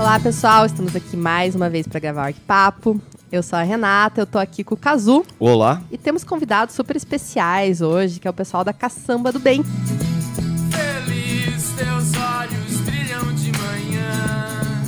Olá, pessoal. Estamos aqui mais uma vez para gravar o Arquipapo. Eu sou a Renata, eu tô aqui com o Kazu. Olá. E temos convidados super especiais hoje, que é o pessoal da Caçamba do Bem. Feliz, teus olhos brilham de manhã.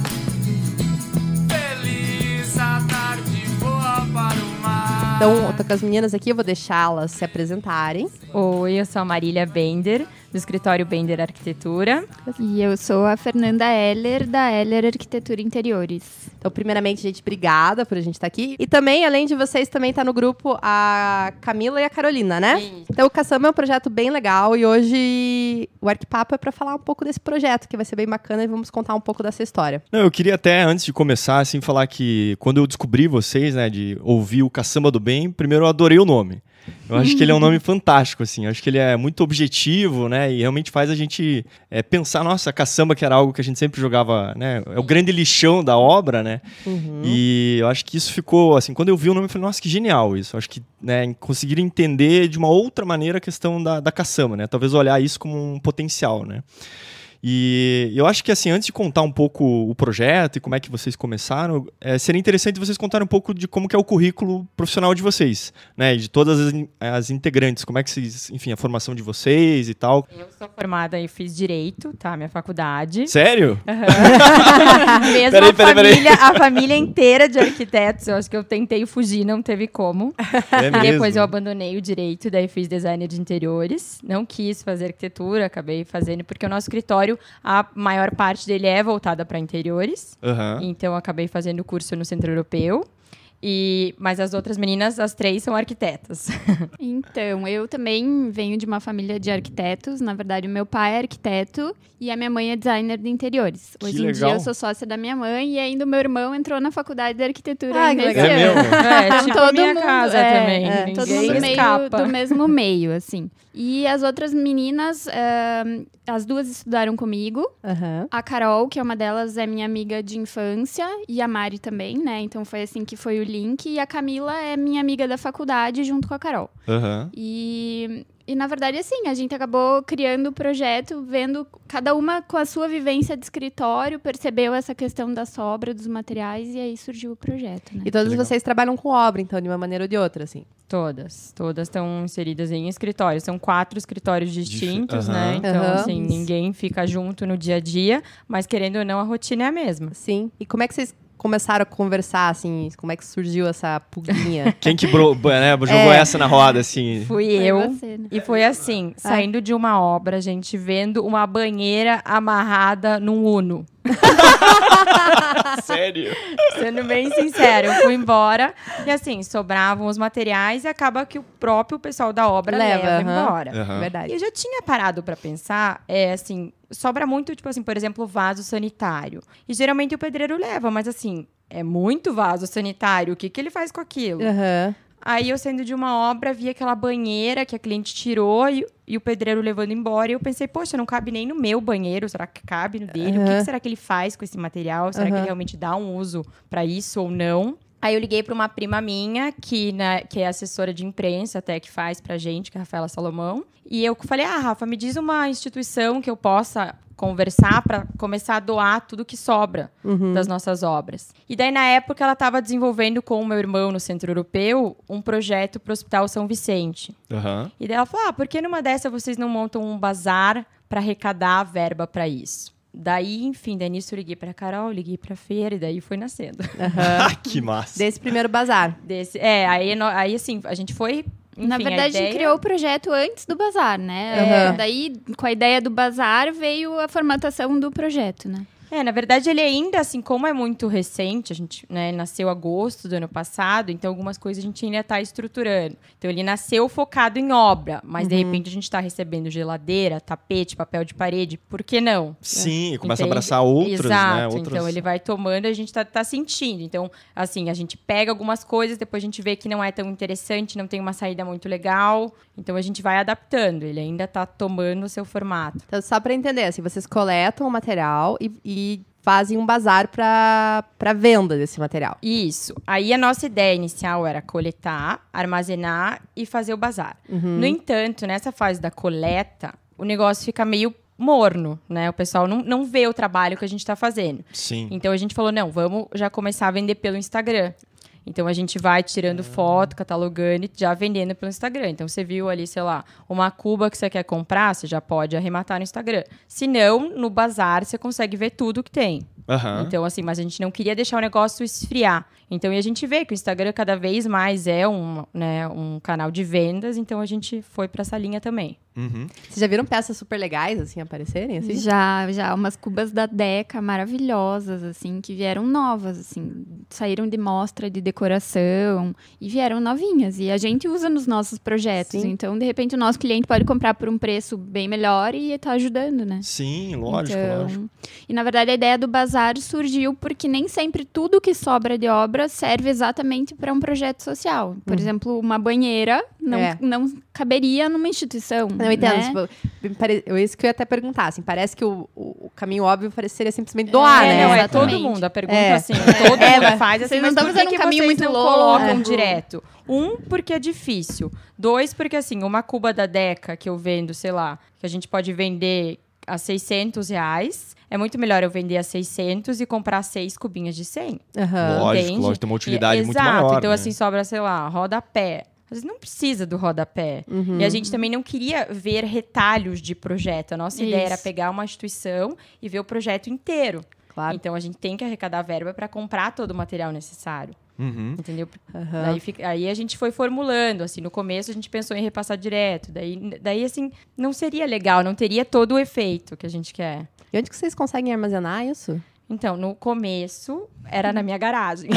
Feliz, a tarde voa para o mar. Então, eu tô com as meninas aqui, eu vou deixá-las se apresentarem. Oi, eu sou a Marília Bender, do escritório Bender Arquitetura. E eu sou a Fernanda Heller, da Heller Arquitetura Interiores. Então, primeiramente, gente, obrigada por a gente estar aqui. E também, além de vocês, também tá no grupo a Camila e a Carolina, né? Sim. Então, o Caçamba é um projeto bem legal e hoje o Arquipapo é para falar um pouco desse projeto, que vai ser bem bacana e vamos contar um pouco dessa história. Não, eu queria até, antes de começar, assim, falar que quando eu descobri vocês, né, de ouvir o Caçamba do Bem, primeiro eu adorei o nome. Eu acho que ele é um nome fantástico, assim. Eu acho que ele é muito objetivo, né? E realmente faz a gente pensar, nossa, a caçamba, que era algo que a gente sempre jogava, né? É o grande lixão da obra, né? Uhum. E eu acho que isso ficou, assim, quando eu vi o nome, eu falei, nossa, que genial isso. Eu acho que, né, conseguir entender de uma outra maneira a questão da caçamba, né? Talvez olhar isso como um potencial, né? E eu acho que, assim, antes de contar um pouco o projeto e como é que vocês começaram, seria interessante vocês contarem um pouco de como que é o currículo profissional de vocês, né? De todas as integrantes, como é que vocês, enfim, a formação de vocês e tal. Eu sou formada e fiz Direito, tá? Minha faculdade. Sério? Mesmo Peraí. a família inteira de arquitetos. Eu acho que eu tentei fugir, não teve como. É E mesmo? depois eu abandonei o Direito, daí fiz Design de Interiores. Não quis fazer arquitetura, acabei fazendo, porque o nosso escritório, a maior parte dele é voltada para interiores. Aham. Então, eu acabei fazendo o curso no Centro Europeu. Mas as outras meninas, as três, são arquitetas. Então, eu também venho de uma família de arquitetos. Na verdade, o meu pai é arquiteto e a minha mãe é designer de interiores. Que Hoje em legal. dia, eu sou sócia da minha mãe e ainda o meu irmão entrou na faculdade de arquitetura Ah, que nesse legal. É ano. mesmo? É, tipo a minha casa também. Todo Ninguém mundo meio escapa. do mesmo meio, assim. E as outras meninas, as duas estudaram comigo. Aham. A Carol, que é uma delas, é minha amiga de infância, e a Mari também, né? Então foi assim que foi o link. E a Camila é minha amiga da faculdade, junto com a Carol. Aham. E na verdade, assim, a gente acabou criando o projeto, vendo cada uma com a sua vivência de escritório, percebeu essa questão da sobra dos materiais, e aí surgiu o projeto, né? E todas legal. vocês trabalham com obra, então, de uma maneira ou de outra, assim. Todas estão inseridas em escritórios. São 4 escritórios distintos, Aham. né? Então, Aham. assim, ninguém fica junto no dia a dia, mas querendo ou não, a rotina é a mesma. Sim. E como é que vocês começaram a conversar, assim? Como é que surgiu essa pulguinha? Quem que jogou essa na roda, assim? Fui Foi eu. você, né? E foi assim, saindo de uma obra, a gente vendo uma banheira amarrada num Uno. Sério? Sendo bem sincero, eu fui embora e assim, sobravam os materiais e acaba que o próprio pessoal da obra leva aham. embora. Aham. E Verdade. eu já tinha parado pra pensar, assim, sobra muito, tipo assim, por exemplo, vaso sanitário. E geralmente o pedreiro leva, mas assim, é muito vaso sanitário, o que que ele faz com aquilo? Aham. Aí eu saindo de uma obra, vi aquela banheira que a cliente tirou e o pedreiro levando embora. E eu pensei, poxa, não cabe nem no meu banheiro. Será que cabe no dele? O que será que ele faz com esse material? Será que ele realmente dá um uso para isso ou não? Aí eu liguei para uma prima minha, que é assessora de imprensa até, que faz pra gente, que é a Rafaela Salomão. E eu falei, Rafa, me diz uma instituição que eu possa conversar para começar a doar tudo que sobra das nossas obras. E daí, na época, ela estava desenvolvendo com o meu irmão no Centro Europeu um projeto para o Hospital São Vicente. Aham. E daí ela falou, por que numa dessa vocês não montam um bazar para arrecadar a verba para isso? Daí, enfim, daí nisso eu liguei pra Carol, liguei pra Feira, e daí foi nascendo. Que massa. Desse primeiro bazar. Aí assim, a gente foi... Enfim, Na verdade, a gente ideia... criou o projeto antes do bazar, né? Aham. Daí, com a ideia do bazar, veio a formatação do projeto, né? Na verdade, ele ainda, assim, como é muito recente, a gente, né, nasceu em agosto do ano passado, então algumas coisas a gente ainda está estruturando. Então, ele nasceu focado em obra, mas de repente a gente está recebendo geladeira, tapete, papel de parede, por que não? Sim, começa a Entende? abraçar outros, Exato, né? Outros... então ele vai tomando e a gente tá sentindo. Então, assim, a gente pega algumas coisas, depois a gente vê que não é tão interessante, não tem uma saída muito legal, então a gente vai adaptando, ele ainda tá tomando o seu formato. Então, só para entender, assim, vocês coletam o material e fazem um bazar para venda desse material. Isso. Aí a nossa ideia inicial era coletar, armazenar e fazer o bazar. No entanto, nessa fase da coleta, o negócio fica meio morno, né? O pessoal não vê o trabalho que a gente está fazendo. Sim. Então a gente falou, não, vamos já começar a vender pelo Instagram. Então a gente vai tirando foto, catalogando e já vendendo pelo Instagram. Então você viu ali, sei lá, uma cuba que você quer comprar, você já pode arrematar no Instagram. Se não, no bazar você consegue ver tudo que tem. Então, assim, mas a gente não queria deixar o negócio esfriar. Então, e a gente vê que o Instagram cada vez mais é um canal de vendas, então a gente foi pra essa linha também. Vocês já viram peças super legais, assim, aparecerem, assim? Já, umas cubas da Deca maravilhosas, assim, que vieram novas, assim, saíram de mostra de decoração e vieram novinhas. E a gente usa nos nossos projetos, Sim. então, de repente, o nosso cliente pode comprar por um preço bem melhor e tá ajudando, né? Sim, lógico, Então, lógico. E, na verdade, a ideia do bazar surgiu porque nem sempre tudo que sobra de obra serve exatamente para um projeto social. Por exemplo, uma banheira não caberia numa instituição. Não, eu entendo. Né? Tipo, isso que eu ia até perguntar. Assim, parece que o caminho óbvio seria simplesmente doar, né? Não, é Exatamente. todo mundo. A pergunta, assim, todo mundo faz. Assim, Vocês não mas estão por fazendo que um caminho vocês muito não longo? colocam direto? Porque é difícil. 2, porque, assim, uma cuba da Deca que eu vendo, sei lá, que a gente pode vender a R$600, é muito melhor eu vender a 600 e comprar 6 cubinhas de 100. Lógico, tem uma utilidade muito Exato. maior. Então, né? assim, sobra, sei lá, rodapé. Às vezes não precisa do rodapé. E a gente também não queria ver retalhos de projeto. A nossa ideia era pegar uma instituição e ver o projeto inteiro. Claro. Então, a gente tem que arrecadar verba para comprar todo o material necessário. Entendeu? Aí a gente foi formulando, assim, no começo a gente pensou em repassar direto, daí assim, não seria legal, não teria todo o efeito que a gente quer. E onde que vocês conseguem armazenar isso? Então, no começo, era na minha garagem.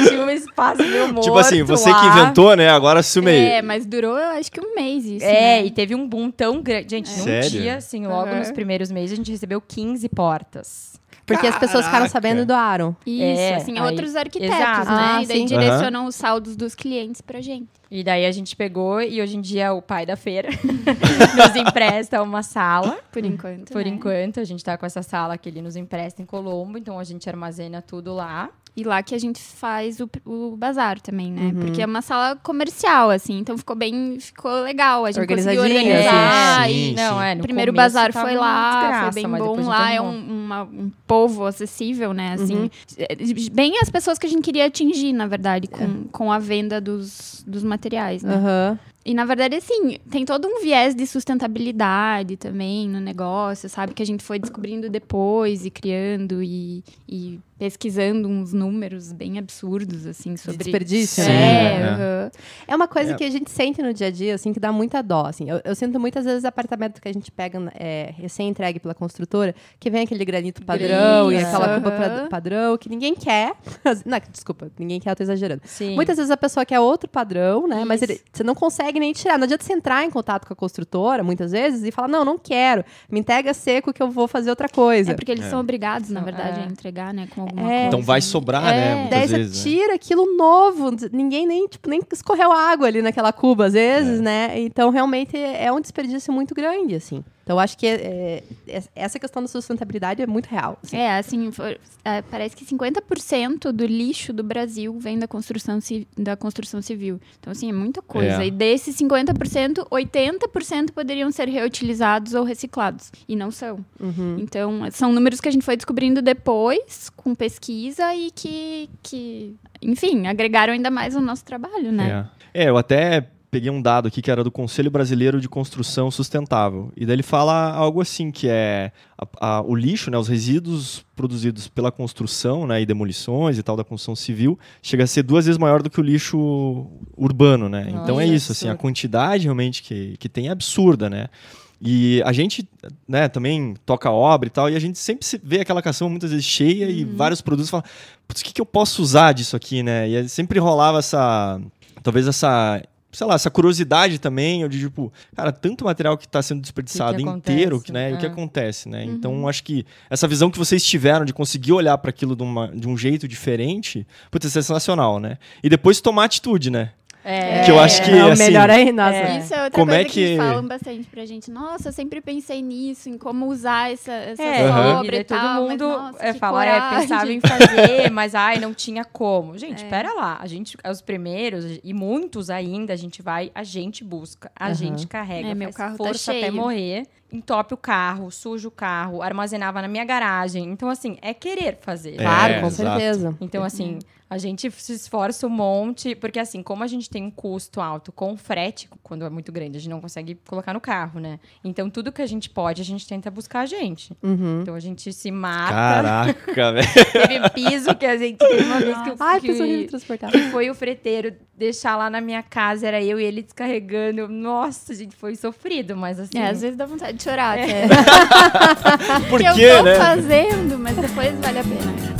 Tinha um espaço meio morto Tipo assim, você lá. que inventou, né? Agora assume aí. É, mas durou, acho que um mês isso, né? E teve um boom tão grande. Gente, num Sério? dia, assim, logo nos primeiros meses, a gente recebeu 15 portas. Porque as pessoas ficaram Caraca. sabendo e doaram. Isso, assim, aí- outros arquitetos, Exato. né? E daí sim. direcionam os saldos dos clientes pra gente. E daí a gente pegou e hoje em dia o pai da feira nos empresta uma sala. Por enquanto, Por né? enquanto, a gente tá com essa sala que ele nos empresta em Colombo, então a gente armazena tudo lá. E lá que a gente faz o bazar também, né? Porque é uma sala comercial, assim, então ficou legal. A gente conseguiu Organizadinha, organizar. assim. E Sim, sim. No o primeiro começo bazar tava foi uma lá, desgraça, foi bem mas bom. depois a Lá gente é arrumou. um povo acessível, né? Assim, bem as pessoas que a gente queria atingir, na verdade, com a venda dos materiais, né? E, na verdade, assim, tem todo um viés de sustentabilidade também no negócio, sabe? Que a gente foi descobrindo depois e criando e pesquisando uns números bem absurdos, assim, sobre... Desperdício, Sim, né? é. É uma coisa que a gente sente no dia a dia, assim, que dá muita dó, assim. Eu sinto muitas vezes apartamento que a gente pega recém-entregue pela construtora, que vem aquele granito padrão e Isso. aquela cuba padrão que ninguém quer. Não, desculpa, ninguém quer, eu tô exagerando. Sim. Muitas vezes a pessoa quer outro padrão, né? Mas Isso. você não consegue nem tirar. Não adianta você entrar em contato com a construtora, muitas vezes, e falar, não quero. Me entrega seco que eu vou fazer outra coisa. É porque eles são obrigados, na verdade, a entregar, né? Com alguma coisa. Então vai sobrar, né? Daí Muitas você vezes. né? tira aquilo novo, ninguém nem escorreu água ali naquela cuba, às vezes, né? Então, realmente, é um desperdício muito grande, assim. Então, eu acho que essa questão da sustentabilidade é muito real. Assim. Assim, parece que 50% do lixo do Brasil vem da construção civil. Então, assim, é muita coisa. É. E desses 50%, 80% poderiam ser reutilizados ou reciclados. E não são. Então, são números que a gente foi descobrindo depois, com pesquisa, e que enfim, agregaram ainda mais ao nosso trabalho, né? Eu até peguei um dado aqui que era do Conselho Brasileiro de Construção Sustentável. E daí ele fala algo assim, que é o lixo, né, os resíduos produzidos pela construção, né, e demolições e tal da construção civil, chega a ser 2 vezes maior do que o lixo urbano, né? Nossa, Então é isso, assim, a absurdo. quantidade realmente que tem é absurda, né? E a gente, né, também toca obra e tal, e a gente sempre vê aquela caçamba muitas vezes cheia e vários produtos falam, putz, o que eu posso usar disso aqui, né? E sempre rolava essa curiosidade também, eu de tipo, cara, tanto material que está sendo desperdiçado Que inteiro, acontece? né? E o que acontece, né? Então, acho que essa visão que vocês tiveram de conseguir olhar para aquilo de um jeito diferente, putz, é sensacional, né? E depois tomar atitude, né? Que eu acho que, o assim... melhor aí, nossa. Isso é outra Como coisa é que que- falam bastante pra gente. Nossa, eu sempre pensei nisso, em como usar essa Aham. sobra e tal. Todo mundo mas, nossa, que fala, coragem. pensava em fazer, mas não tinha como. Gente, pera lá. Os primeiros, e muitos ainda, a gente busca, a gente carrega, Meu faz carro tá força até cheio. morrer, entope o carro, suja o carro, armazenava na minha garagem. Então, assim, é querer fazer. Claro, com exato. certeza. Então, assim, a gente se esforça um monte, porque assim, como a gente tem um custo alto com frete, quando é muito grande, a gente não consegue colocar no carro, né? Então, tudo que a gente pode, a gente tenta buscar a gente. Então, a gente se mata. Caraca, velho. Teve piso que a gente teve uma vez que eu Ai, piso horrível de transportar. que foi o freteiro deixar lá na minha casa, era eu e ele descarregando. Nossa, gente, foi sofrido, mas assim... Às vezes dá vontade de chorar até. Por que quê, eu tô né? fazendo, mas depois vale a pena.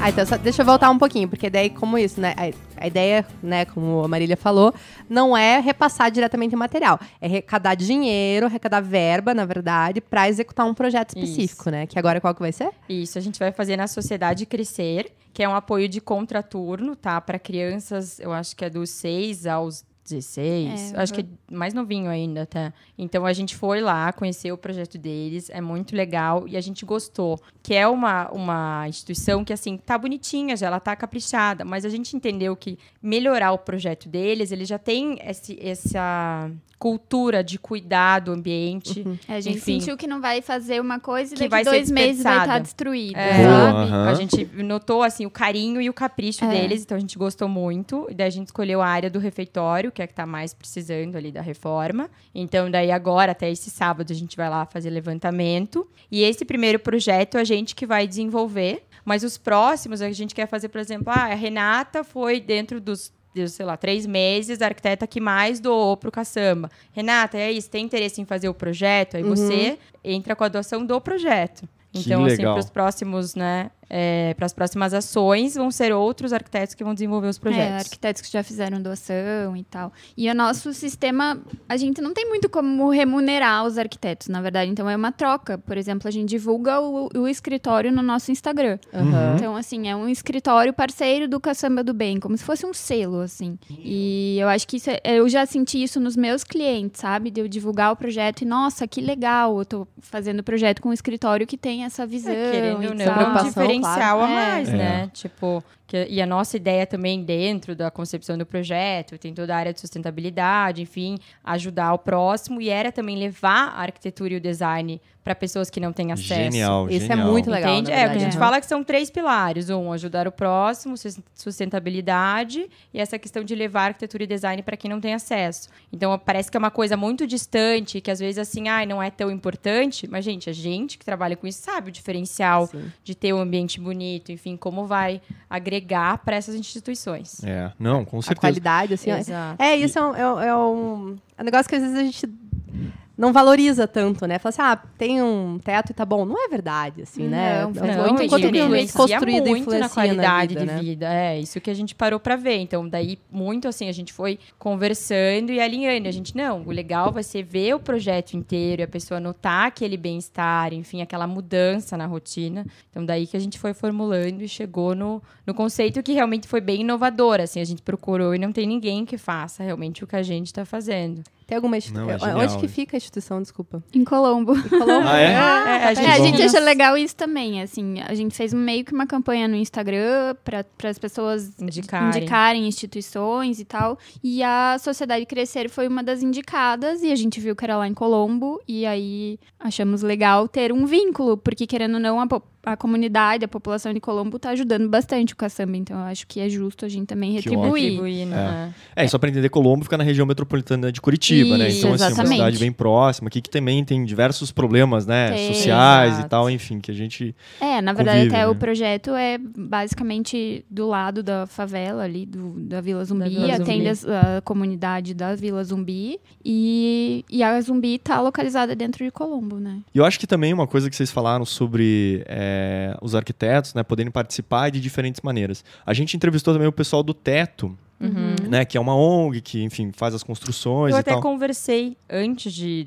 Então deixa eu voltar um pouquinho, porque daí como isso, né? A ideia, né, como a Marília falou, não é repassar diretamente o material. É arrecadar dinheiro, arrecadar verba, na verdade, para executar um projeto específico, né? Que agora qual que vai ser? Isso, a gente vai fazer na Sociedade Crescer, que é um apoio de contraturno, tá? Para crianças, eu acho que é dos 6 aos 16, acho que é mais novinho ainda, tá? Então, a gente foi lá, conhecer o projeto deles, é muito legal e a gente gostou. Que é uma instituição que, assim, tá bonitinha já, ela tá caprichada, mas a gente entendeu que melhorar o projeto deles, ele já tem essa cultura de cuidar do ambiente. A gente Enfim, sentiu que não vai fazer uma coisa e que daqui vai ser 2 meses vai estar desperdiçada. destruída, Boa, sabe? aham. A gente notou, assim, o carinho e o capricho deles, então a gente gostou muito. E daí a gente escolheu a área do refeitório, que é a que tá mais precisando ali da reforma. Então, daí agora, até esse sábado, a gente vai lá fazer levantamento. E esse primeiro projeto, a gente que vai desenvolver. Mas os próximos, a gente quer fazer, por exemplo, a Renata foi dentro dos, sei lá, 3 meses, a arquiteta que mais doou pro caçamba. Renata, é isso, tem interesse em fazer o projeto? Aí você entra com a doação do projeto. Que Então, assim, legal. para os próximos, né, para as próximas ações, vão ser outros arquitetos que vão desenvolver os projetos. Arquitetos que já fizeram doação e tal. E o nosso sistema, a gente não tem muito como remunerar os arquitetos, na verdade. Então, é uma troca. Por exemplo, a gente divulga o escritório no nosso Instagram. Então, assim, é um escritório parceiro do Caçamba do Bem, como se fosse um selo, assim. E eu acho que isso eu já senti isso nos meus clientes, sabe? De eu divulgar o projeto e, nossa, que legal, eu tô fazendo o projeto com um escritório que tem essa visão. Querendo ou e não, tal. é um Preocupação, diferencial claro. a mais, É. né? Tipo, e a nossa ideia também dentro da concepção do projeto, tem toda a área de sustentabilidade, enfim, ajudar o próximo. E era também levar a arquitetura e o design para pessoas que não têm acesso. Genial, Isso genial. é muito legal. Entende? na É, o que a verdade. gente fala é que são 3 pilares. Ajudar o próximo, sustentabilidade e essa questão de levar arquitetura e design para quem não tem acesso. Então, parece que é uma coisa muito distante, que às vezes, assim, não é tão importante. Mas, gente, a gente que trabalha com isso sabe o diferencial Sim. de ter um ambiente bonito, enfim, como vai agregar para essas instituições. É, não, com A certeza. qualidade, assim. Exato. Isso é um negócio que às vezes a gente não valoriza tanto, né? Fala assim, tem um teto e tá bom. Não é verdade, assim, né? Não, faz Quanto muita que o ambiente diferença. construído muito influencia na qualidade vida, de né? vida. É, isso que a gente parou pra ver. Então, daí, muito assim, a gente foi conversando e alinhando. A gente, não, o legal vai ser ver o projeto inteiro e a pessoa notar aquele bem-estar, enfim, aquela mudança na rotina. Então, daí que a gente foi formulando e chegou no conceito que realmente foi bem inovador, assim. A gente procurou e não tem ninguém que faça realmente o que a gente tá fazendo. Tem alguma Não, instituição? é genial, Onde que né? fica a instituição, desculpa? Em Colombo. Colombo? Ah, é? A A gente acha legal isso também, assim, a gente fez meio que uma campanha no Instagram para as pessoas indicarem instituições e tal, e a Sociedade Crescer foi uma das indicadas, e a gente viu que era lá em Colombo, e aí achamos legal ter um vínculo, porque querendo ou não, a comunidade, a população de Colombo tá ajudando bastante o caçamba, então eu acho que é justo a gente também retribuir. Retribuindo, né? E só para entender, Colombo fica na região metropolitana de Curitiba, né? Isso, Então, assim, é uma exatamente. cidade bem próxima, aqui que também tem diversos problemas, né? Tem, Sociais exato. e tal, enfim, que a gente... Na verdade, convive, até né? o projeto é basicamente do lado da favela ali, da Vila Zumbi, Vila atende Zumbi. a comunidade da Vila Zumbi e a Zumbi tá localizada dentro de Colombo, né? E eu acho que também uma coisa que vocês falaram sobre os arquitetos, né, poderem participar de diferentes maneiras. A gente entrevistou também o pessoal do Teto, né, que é uma ONG que, enfim, faz as construções Eu e até tal. conversei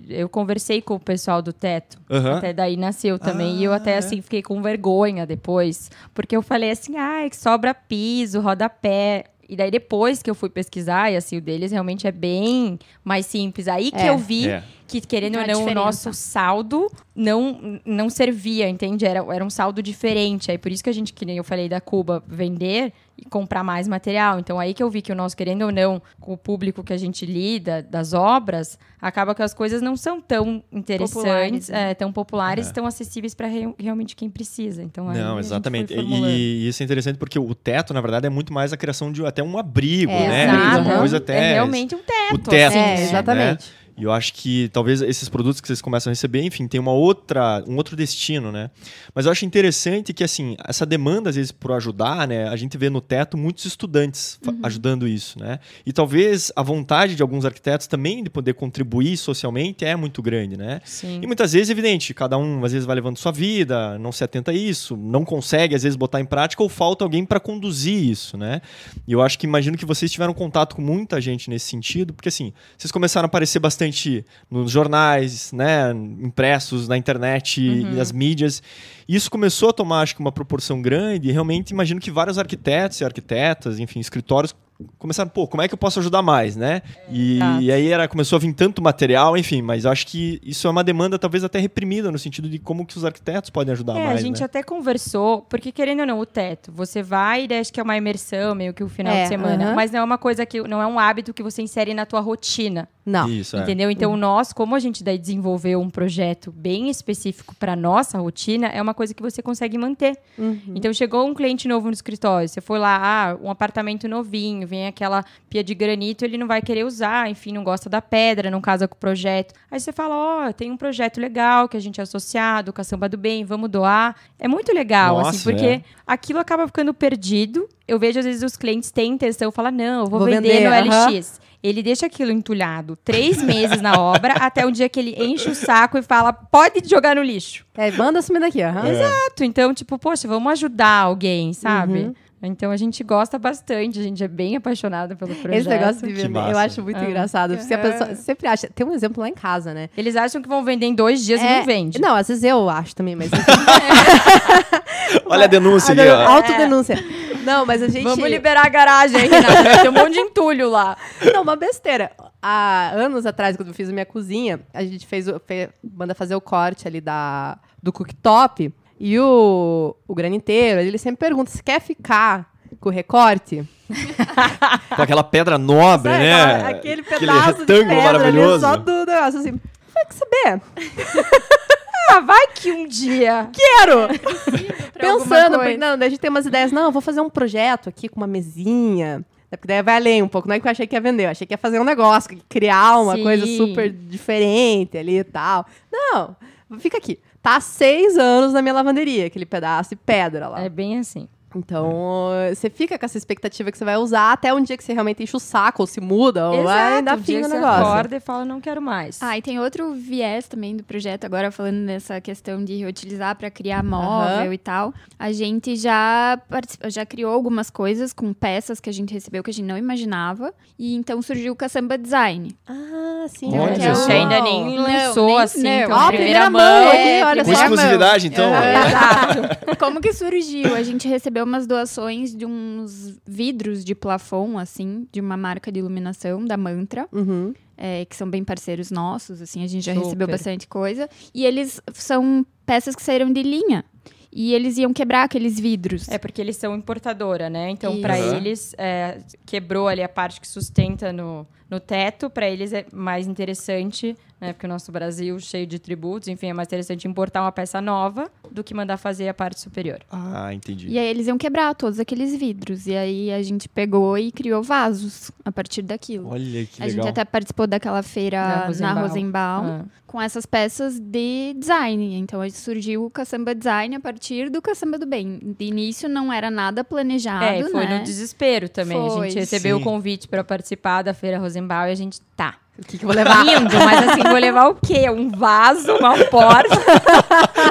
eu conversei com o pessoal do Teto. Aham. Até daí nasceu também. E eu até, assim, fiquei com vergonha depois. Porque eu falei assim, que sobra piso, rodapé. E daí depois que eu fui pesquisar, e assim, o deles realmente é bem mais simples. Aí que eu vi que, querendo ou A não, o diferença. nosso saldo não servia, entende? Era um saldo diferente. Aí por isso que a gente, que nem eu falei da Cuba, vender e comprar mais material. Então aí que eu vi que o nosso, querendo ou não, com o público que a gente lida, das obras, acaba que as coisas não são tão interessantes, Populares, né? tão populares, tão acessíveis para realmente quem precisa. Então, aí Não, a gente exatamente. foi formulando. E isso é interessante porque o teto, na verdade, é muito mais a criação de até um abrigo, É, né? Exato. Uma coisa até... É realmente um teto. o teto, assim, exatamente. E eu acho que talvez esses produtos que vocês começam a receber, enfim, tem um outro destino, né? Mas eu acho interessante que, assim, essa demanda, às vezes, por ajudar, né? A gente vê no Teto muitos estudantes ajudando isso, né? E talvez a vontade de alguns arquitetos também de poder contribuir socialmente é muito grande, né? Sim. E muitas vezes, evidente, cada um, às vezes, vai levando sua vida, não se atenta a isso, não consegue, às vezes, botar em prática ou falta alguém para conduzir isso, né? E eu acho que, imagino que vocês tiveram contato com muita gente nesse sentido, porque, assim, vocês começaram a aparecer bastante nos jornais, né, impressos, na internet e nas mídias. E isso começou a tomar, acho que, uma proporção grande e realmente imagino que vários arquitetos e arquitetas, enfim, escritórios começaram, como é que eu posso ajudar mais, né? E aí começou a vir tanto material, enfim, mas eu acho que isso é uma demanda talvez até reprimida no sentido de como que os arquitetos podem ajudar mais, a gente né? até conversou, porque querendo ou não, o Teto, você vai e acha que é uma imersão, meio que o final de semana, mas não é uma coisa que, não é um hábito que você insere na tua rotina. Não. Isso, Entendeu? Então, nós, como a gente daí desenvolveu um projeto bem específico para nossa rotina, é uma coisa que você consegue manter. Então, chegou um cliente novo no escritório, você foi lá, um apartamento novinho, vem aquela pia de granito, ele não vai querer usar, enfim, não gosta da pedra, não casa com o projeto. Aí você fala, tem um projeto legal que a gente é associado, com a Samba do Bem, vamos doar. É muito legal, Nossa, assim, porque aquilo acaba ficando perdido. Eu vejo, às vezes, os clientes têm intenção, falam, não, eu vou vender no LX. Ele deixa aquilo entulhado 3 meses na obra, até o dia que ele enche o saco e fala, pode jogar no lixo. Manda sumir daqui. Exato. Então, tipo, poxa, vamos ajudar alguém, sabe? Então, a gente gosta bastante, a gente é bem apaixonada pelo projeto. Esse negócio de Que vender, massa. eu acho muito engraçado. Porque a pessoa sempre acha... Tem um exemplo lá em casa, né? Eles acham que vão vender em 2 dias e não vende. Não, às vezes eu acho também, mas... Olha a denúncia aqui, ó. Autodenúncia. Não, mas a gente... Vamos liberar a garagem aí, Renata. Tem um monte de entulho lá. Não, uma besteira. Há anos atrás, quando eu fiz a minha cozinha, a gente manda fazer o corte ali do cooktop. E o graniteiro, ele sempre pergunta, se quer ficar com o recorte? Com aquela pedra nobre, Sabe, né? aquele pedaço de retângulo pedra maravilhoso. ali, só do negócio assim. Vai que saber. Vai que um dia... Quero! pra alguma Pensando, coisa. porque, não, daí a gente tem umas ideias. Não, eu vou fazer um projeto aqui com uma mesinha. Porque daí vai além um pouco. Não é que eu achei que ia vender, eu achei que ia fazer um negócio, criar uma Sim. coisa super diferente ali e tal. Não, fica aqui. Tá há 6 anos na minha lavanderia, aquele pedaço de pedra lá. É bem assim. Então, você fica com essa expectativa que você vai usar até um dia que você realmente enche o saco, ou se muda, ou vai dar um fim dia no você negócio. acorda e fala, não quero mais. E tem outro viés também do projeto, agora falando dessa questão de reutilizar para criar móvel e tal. A gente já criou algumas coisas com peças que a gente recebeu que a gente não imaginava. E então surgiu o Caçamba Design. Ah, sim. Olha que é só. Você ainda nem lançou nem- assim, não. então, Ó, primeira mão aqui, olha Com só. exclusividade, então. Exato. Como que surgiu? A gente recebeu umas doações de uns vidros de plafon, assim, de uma marca de iluminação, da Mantra. Uhum. Que são bem parceiros nossos, assim, a gente já Super. recebeu bastante coisa. E eles são peças que saíram de linha. E eles iam quebrar aqueles vidros. É porque eles são importadora, né? Então, Isso. para Uhum. eles, quebrou ali a parte que sustenta no teto. Para eles é mais interessante, né? Porque o nosso Brasil, cheio de tributos, enfim, é mais interessante importar uma peça nova do que mandar fazer a parte superior. Ah, entendi. E aí eles iam quebrar todos aqueles vidros. E aí a gente pegou e criou vasos a partir daquilo. Olha que A legal. gente até participou daquela feira na Rosenbaum. Com essas peças de design. Então, aí surgiu o Caçamba Design a partir do Caçamba do Bem. De início, não era nada planejado, E foi né? no desespero também. A Foi. gente recebeu Sim. o convite para participar da Feira Rosenbaum e a gente, O que eu vou levar? Lindo, mas assim, vou levar o quê? Um vaso, uma porta.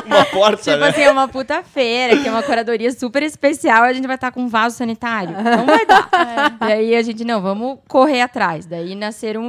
Uma porta, Tipo né? assim, é uma puta feira, que é uma curadoria super especial, a gente vai estar com um vaso sanitário. Não vai dar. E aí a gente, não, vamos correr atrás. Daí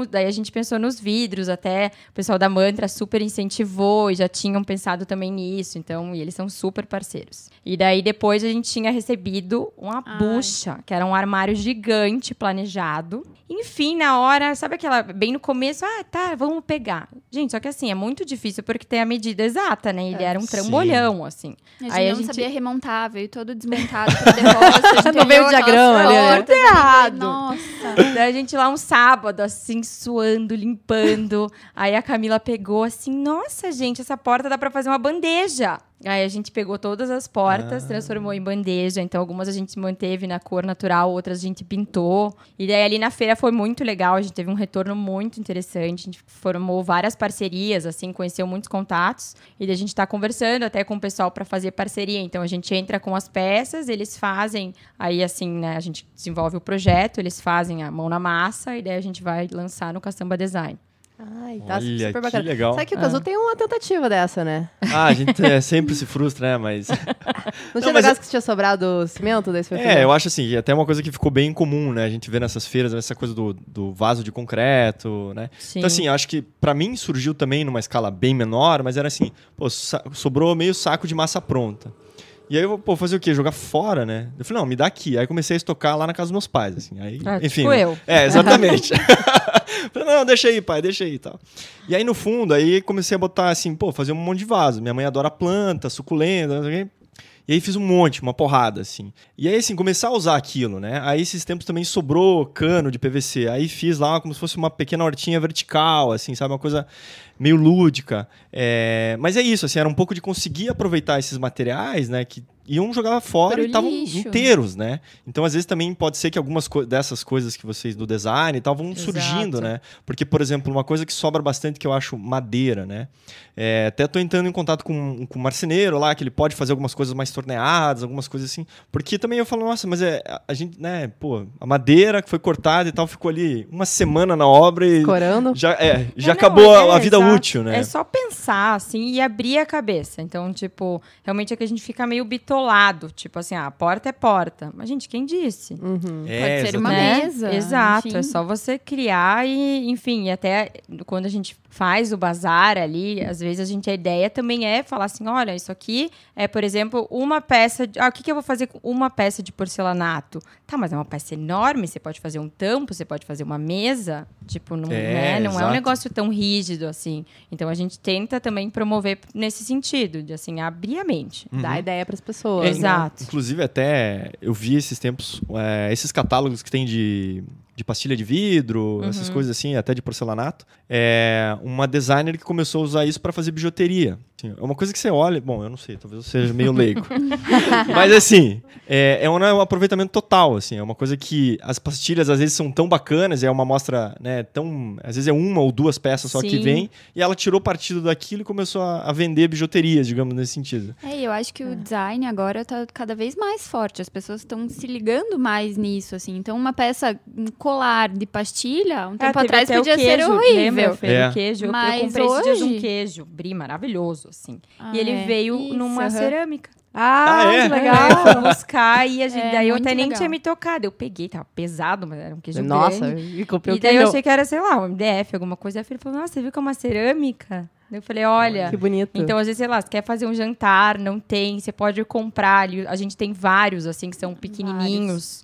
daí a gente pensou nos vidros, até o pessoal da Mantra super incentivou e já tinham pensado também nisso. Então, e eles são super parceiros. E daí depois a gente tinha recebido uma bucha, que era um armário gigante planejado. Enfim, na hora, sabe aquela, bem no começo, tá, vamos pegar. Gente, só que assim, é muito difícil porque tem a medida exata, né? Ele era um trambolhão, assim. A gente não sabia remontar, veio todo desmontado pro depósito. Não veio o diagrama ali, né? Tudo errado. Nossa. Daí a gente lá um sábado, assim, suando, limpando. Aí a Camila pegou assim, nossa, gente, essa porta dá pra fazer uma bandeja. Aí a gente pegou todas as portas, transformou em bandeja. Então, algumas a gente manteve na cor natural, outras a gente pintou. E daí, ali na feira foi muito legal. A gente teve um retorno muito interessante. A gente formou várias parcerias, assim, conheceu muitos contatos. E daí a gente tá conversando até com o pessoal para fazer parceria. Então, a gente entra com as peças, eles fazem... Aí, assim, né, a gente desenvolve o projeto, eles fazem a mão na massa. E daí a gente vai lançar no Caçamba Design. Ai, tá Olha, super bacana. que legal. Sabe que o Cazu tem uma tentativa dessa, né? A gente sempre se frustra, né? Mas... Não tinha negócio que tinha sobrado cimento desse eu acho assim, até uma coisa que ficou bem comum, né? A gente vê nessas feiras, essa coisa do vaso de concreto, né? Sim. Então, assim, acho que pra mim surgiu também numa escala bem menor, mas era assim, pô, sobrou meio saco de massa pronta. E aí eu vou fazer o quê? Jogar fora, né? Eu falei, não, me dá aqui. Aí comecei a estocar lá na casa dos meus pais, assim. Aí, enfim. Tipo eu. Exatamente. Falei, não, deixa aí, pai, deixa aí e tal. E aí, no fundo, aí comecei a botar assim, fazer um monte de vaso. Minha mãe adora planta, suculenta, não sei o quê. E aí fiz um monte, uma porrada, assim. E aí, assim, começar a usar aquilo, né? Aí, esses tempos também sobrou cano de PVC. Aí fiz lá como se fosse uma pequena hortinha vertical, assim, sabe? Uma coisa meio lúdica. Mas é isso, assim, era um pouco de conseguir aproveitar esses materiais, né? Que iam jogar fora e estavam inteiros, né? Então, às vezes, também pode ser que algumas dessas coisas que vocês do design e tal vão surgindo, né? Porque, por exemplo, uma coisa que sobra bastante que eu acho madeira, né? Até tô entrando em contato com o marceneiro lá, que ele pode fazer algumas coisas mais torneadas, algumas coisas assim. Porque também eu falo, nossa, mas a gente, né? Pô, a madeira que foi cortada e tal ficou ali uma semana na obra e... Escorando. Já acabou a vida útil, né? É só pensar, assim, e abrir a cabeça. Então, tipo, realmente é que a gente fica meio bitolado. Tipo assim, a porta é porta. Mas, gente, quem disse? Pode ser uma Né? mesa. Exato, enfim. é só você criar e, enfim, até quando a gente faz o bazar ali, às vezes a ideia também é falar assim, olha, isso aqui é, por exemplo, uma peça, o que eu vou fazer com uma peça de porcelanato? Tá, mas é uma peça enorme, você pode fazer um tampo, você pode fazer uma mesa, tipo, não é um negócio tão rígido assim. Então a gente tenta também promover nesse sentido, de assim, abrir a mente. Dar ideia para as pessoas. Exato. Inclusive, até eu vi esses tempos, esses catálogos que tem de pastilha de vidro, essas coisas assim, até de porcelanato. Uma designer que começou a usar isso para fazer bijuteria. Assim, é uma coisa que você olha... Bom, eu não sei, talvez eu seja meio leigo. Mas, assim, é um aproveitamento total, assim. É uma coisa que as pastilhas, às vezes, são tão bacanas, é uma amostra, né, tão... Às vezes é uma ou duas peças só que vem, e ela tirou partido daquilo e começou a vender bijuterias, digamos, nesse sentido. Eu acho que o design agora tá cada vez mais forte. As pessoas estão se ligando mais nisso, assim. Então, uma peça, um colar de pastilha, um tempo atrás podia ser horrível. O queijo. Eu comprei esses dias um hoje... queijo, brie, maravilhoso, assim. E ele veio numa cerâmica. Que legal. Eu fui buscar e daí eu até nem legal. tinha me tocado. Eu peguei, tava pesado, mas era um queijo Nossa, grande. e comprei E daí eu achei que era, sei lá, um MDF, alguma coisa. Aí ele falou, nossa, você viu que é uma cerâmica? Daí eu falei, olha... Que bonito. Então, às vezes, sei lá, você quer fazer um jantar, não tem, você pode comprar. A gente tem vários, assim, que são pequenininhos,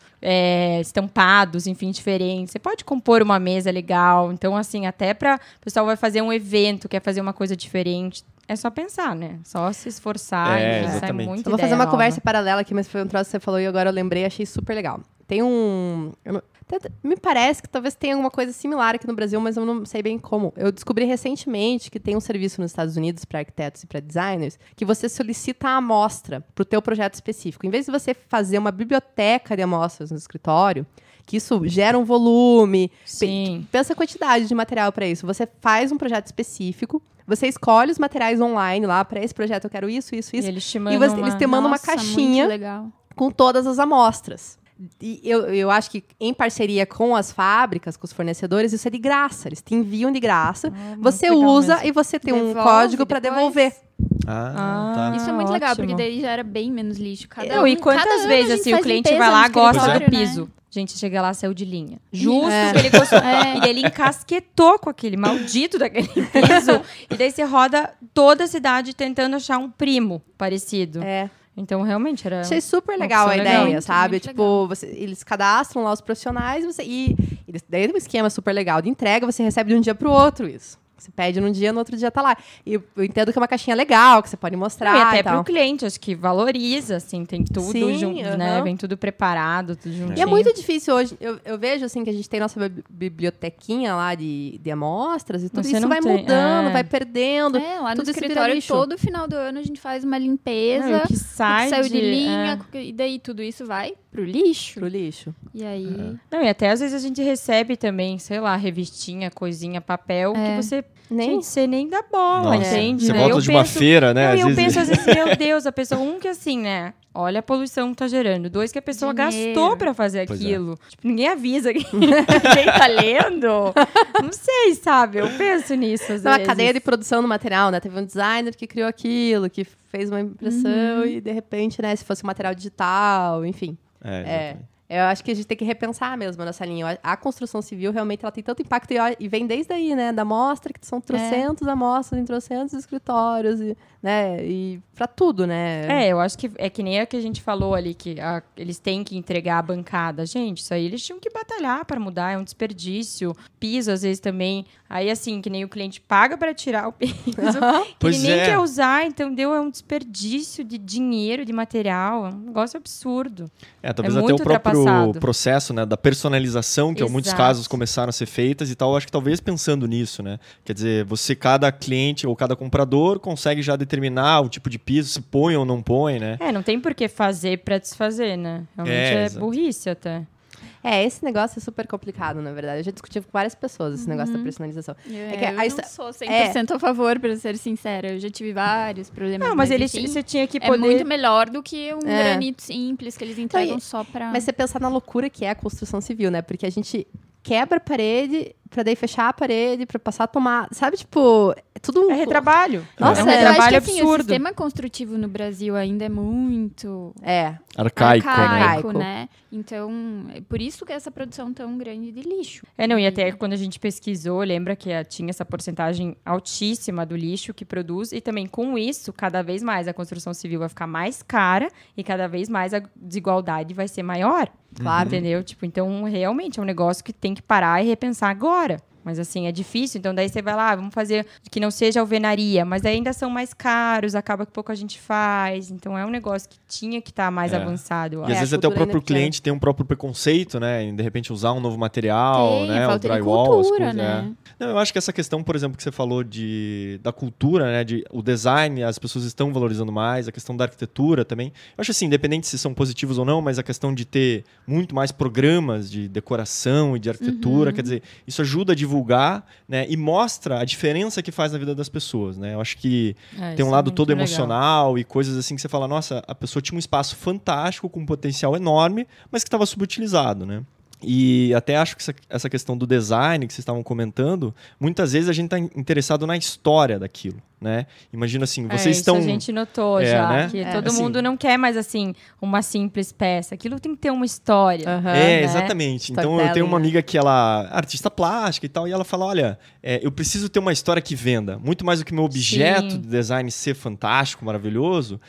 estampados, enfim, diferentes. Você pode compor uma mesa legal. Então, assim, até para o pessoal vai fazer um evento, quer fazer uma coisa diferente. É só pensar, né? Só se esforçar e sai muito. Eu vou fazer uma conversa paralela aqui, mas foi um troço que você falou e agora eu lembrei e achei super legal. Tem me parece que talvez tenha alguma coisa similar aqui no Brasil, mas eu não sei bem como. Eu descobri recentemente que tem um serviço nos Estados Unidos para arquitetos e para designers que você solicita a amostra para o teu projeto específico. Em vez de você fazer uma biblioteca de amostras no escritório, que isso gera um volume, pensa a quantidade de material para isso. Você faz um projeto específico, você escolhe os materiais online lá, para esse projeto eu quero isso. E eles te mandam uma caixinha com todas as amostras. E eu acho que em parceria com as fábricas, com os fornecedores, isso é de graça. Eles te enviam de graça. Você usa e você tem um código para devolver. Tá. Isso é muito legal, ótimo. porque daí gera bem menos lixo. E quantas vezes assim, o cliente vai lá, gosta do piso. Gente, chega lá, saiu de linha. Justo que ele gostou. E ele encasquetou com aquele maldito daquele piso. E daí você roda toda a cidade tentando achar um primo parecido. Então, realmente, era... Achei super legal a ideia, legal. sabe? Muito Tipo, eles cadastram lá os profissionais e daí um esquema super legal de entrega, você recebe de um dia pro outro isso. Você pede num dia, no outro dia tá lá. E eu entendo que é uma caixinha legal, que você pode mostrar e até e tal. pro cliente, acho que valoriza, assim, tem tudo junto, né? Vem tudo preparado, tudo juntinho. E é muito difícil hoje. Eu vejo, assim, que a gente tem nossa bibliotequinha lá de amostras e tudo Você isso não vai tem, mudando, vai perdendo. Lá no tudo isso vira escritório, lixo. todo final do ano, a gente faz uma limpeza. Não, o que sai saiu de linha, e daí tudo isso vai pro lixo. Pro lixo. E aí... Não, e até às vezes a gente recebe também, sei lá, revistinha, coisinha, papel, que você... Gente, você nem dá bola, Nossa, entende? você Daí volta eu de uma penso- feira, né? Não, às eu vezes- penso às vezes, meu Deus, a pessoa, que assim, né? Olha a poluição que tá gerando. 2, que a pessoa Dinheiro. gastou pra fazer Pois é. aquilo. Tipo, ninguém avisa que quem tá lendo. Não sei, sabe? Eu penso nisso às Então, a vezes. cadeia de produção do material, né? Teve um designer que criou aquilo, que fez uma impressão e, de repente, né? Se fosse um material digital, enfim. Exatamente. Eu acho que a gente tem que repensar mesmo nessa linha. A construção civil, realmente, ela tem tanto impacto e vem desde aí, né? Da amostra, que são trocentos amostras em trocentos escritórios, né? E pra tudo, né? Eu acho que é que nem a que a gente falou ali, que eles têm que entregar a bancada. Gente, isso aí eles tinham que batalhar para mudar, é um desperdício. Piso, às vezes, também. Aí, assim, que nem o cliente paga para tirar o piso, que Pois ele nem é. quer usar, então é um desperdício de dinheiro, de material. É um negócio absurdo. Talvez É até muito o próprio ultrapassado. processo, né, da personalização, que em muitos Exato. casos começaram a ser feitas e tal, eu acho que talvez pensando nisso, né? Quer dizer, cada cliente ou cada comprador consegue já determinar o tipo de piso, se põe ou não põe, né? Não tem por que fazer para desfazer, né? Realmente é exato. burrice até. Esse negócio é super complicado, na verdade. Eu já discuti com várias pessoas esse negócio da personalização. Eu que a não sou 100% a favor, pra ser sincera. Eu já tive vários problemas. Não, mas enfim, você tinha que é poder... muito melhor do que um granito simples que eles entregam só pra... Mas você pensar na loucura que é a construção civil, né? Porque a gente quebra a parede pra daí fechar a parede, pra passar a tomar... Sabe, tipo... É tudo... É retrabalho. Nossa, é um eu acho que, retrabalho assim, o absurdo. sistema construtivo no Brasil ainda é muito Arcaico, né? arcaico, né? Então, é por isso que essa produção tão grande de lixo. Não, e até quando a gente pesquisou, lembra que tinha essa porcentagem altíssima do lixo que produz, e também com isso, cada vez mais a construção civil vai ficar mais cara e cada vez mais a desigualdade vai ser maior. Claro. Entendeu? Tipo, então, realmente é um negócio que tem que parar e repensar agora. Mas assim, é difícil, então daí você vai lá, vamos fazer que não seja alvenaria, mas ainda são mais caros, acaba que pouco a gente faz, então é um negócio que tinha que estar mais avançado. eu E acho. às vezes a até o cultura próprio ainda cliente tem um próprio preconceito, né? Em de repente usar um novo material, Tem, né? O falta de drywall, as cultura, coisas. né? Não, eu acho que essa questão, por exemplo, que você falou da cultura, né? O design, as pessoas estão valorizando mais, a questão da arquitetura também. Eu acho assim, independente se são positivos ou não, mas a questão de ter muito mais programas de decoração e de arquitetura, quer dizer, isso ajuda a divulgar, né? E mostra a diferença que faz na vida das pessoas, né? Eu acho que tem um isso lado é todo muito legal. emocional e coisas assim que você fala, nossa, a pessoa tinha um espaço fantástico, com um potencial enorme, mas que estava subutilizado, né? E até acho que essa questão do design que vocês estavam comentando, muitas vezes a gente está interessado na história daquilo, né? Imagina assim, vocês estão... Isso a gente notou já, né? que todo Assim, mundo não quer mais, assim, uma simples peça. Aquilo tem que ter uma história. né? Exatamente. Então eu tenho uma amiga que ela é artista plástica e tal, e ela fala, olha, eu preciso ter uma história que venda. Muito mais do que meu objeto Sim. de design ser fantástico, maravilhoso,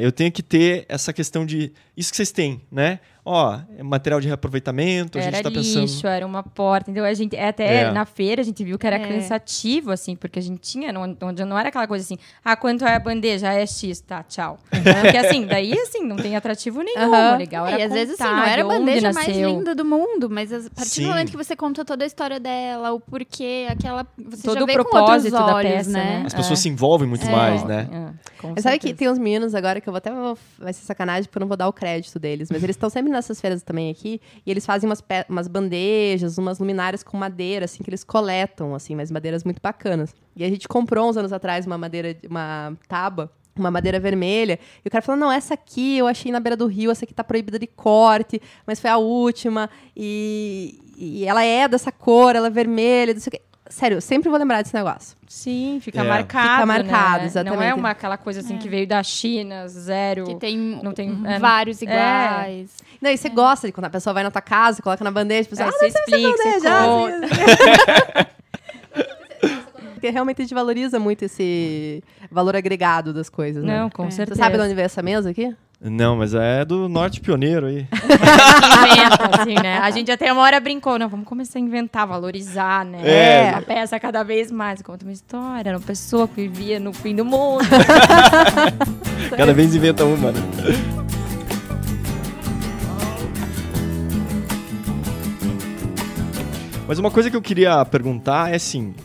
eu tenho que ter essa questão de... Isso que vocês têm, né? É material de reaproveitamento, a gente Era tá pensando... lixo, era uma porta. Então, a gente, até na feira, a gente viu que era cansativo, assim, porque a gente tinha, não era aquela coisa assim, quanto é a bandeja? É X, tá, tchau. Porque assim, daí assim, não tem atrativo nenhum. O legal era E às vezes assim, contar não era a de onde bandeja mais nasceu. linda do mundo, mas a partir Sim. do momento que você conta toda a história dela, o porquê, você Todo já o vê com outros propósito da olhos, peça, né? As pessoas se envolvem muito mais, né? Com Mas sabe que certeza. tem uns meninos agora que vai ser sacanagem porque eu não vou dar o crédito deles, mas eles estão sempre nessas feiras também aqui e eles fazem umas bandejas, umas luminárias com madeira, assim, que eles coletam, assim, mas madeiras muito bacanas. E a gente comprou uns anos atrás uma tábua uma madeira vermelha, e o cara falou, não, essa aqui eu achei na beira do rio, essa aqui tá proibida de corte, mas foi a última, e ela é dessa cor, ela é vermelha, não sei o quê. Sério, eu sempre vou lembrar desse negócio. Sim, fica marcado. Fica marcado, né? exatamente. Não é aquela coisa assim que veio da China, zero. Que tem, não tem vários iguais. Não, e você gosta de quando a pessoa vai na tua casa, coloca na bandeja, Aí você explica, você conta. Porque realmente a gente valoriza muito esse valor agregado das coisas, né? Não, com certeza. Você sabe de onde veio essa mesa aqui? Não, mas é do Norte Pioneiro aí. Inventa, assim, né? A gente até uma hora brincou, não, vamos começar a inventar, valorizar, né? A peça cada vez mais. Conta uma história, era uma pessoa que vivia no fim do mundo. Cada vez inventa uma, né? Mas uma coisa que eu queria perguntar é assim,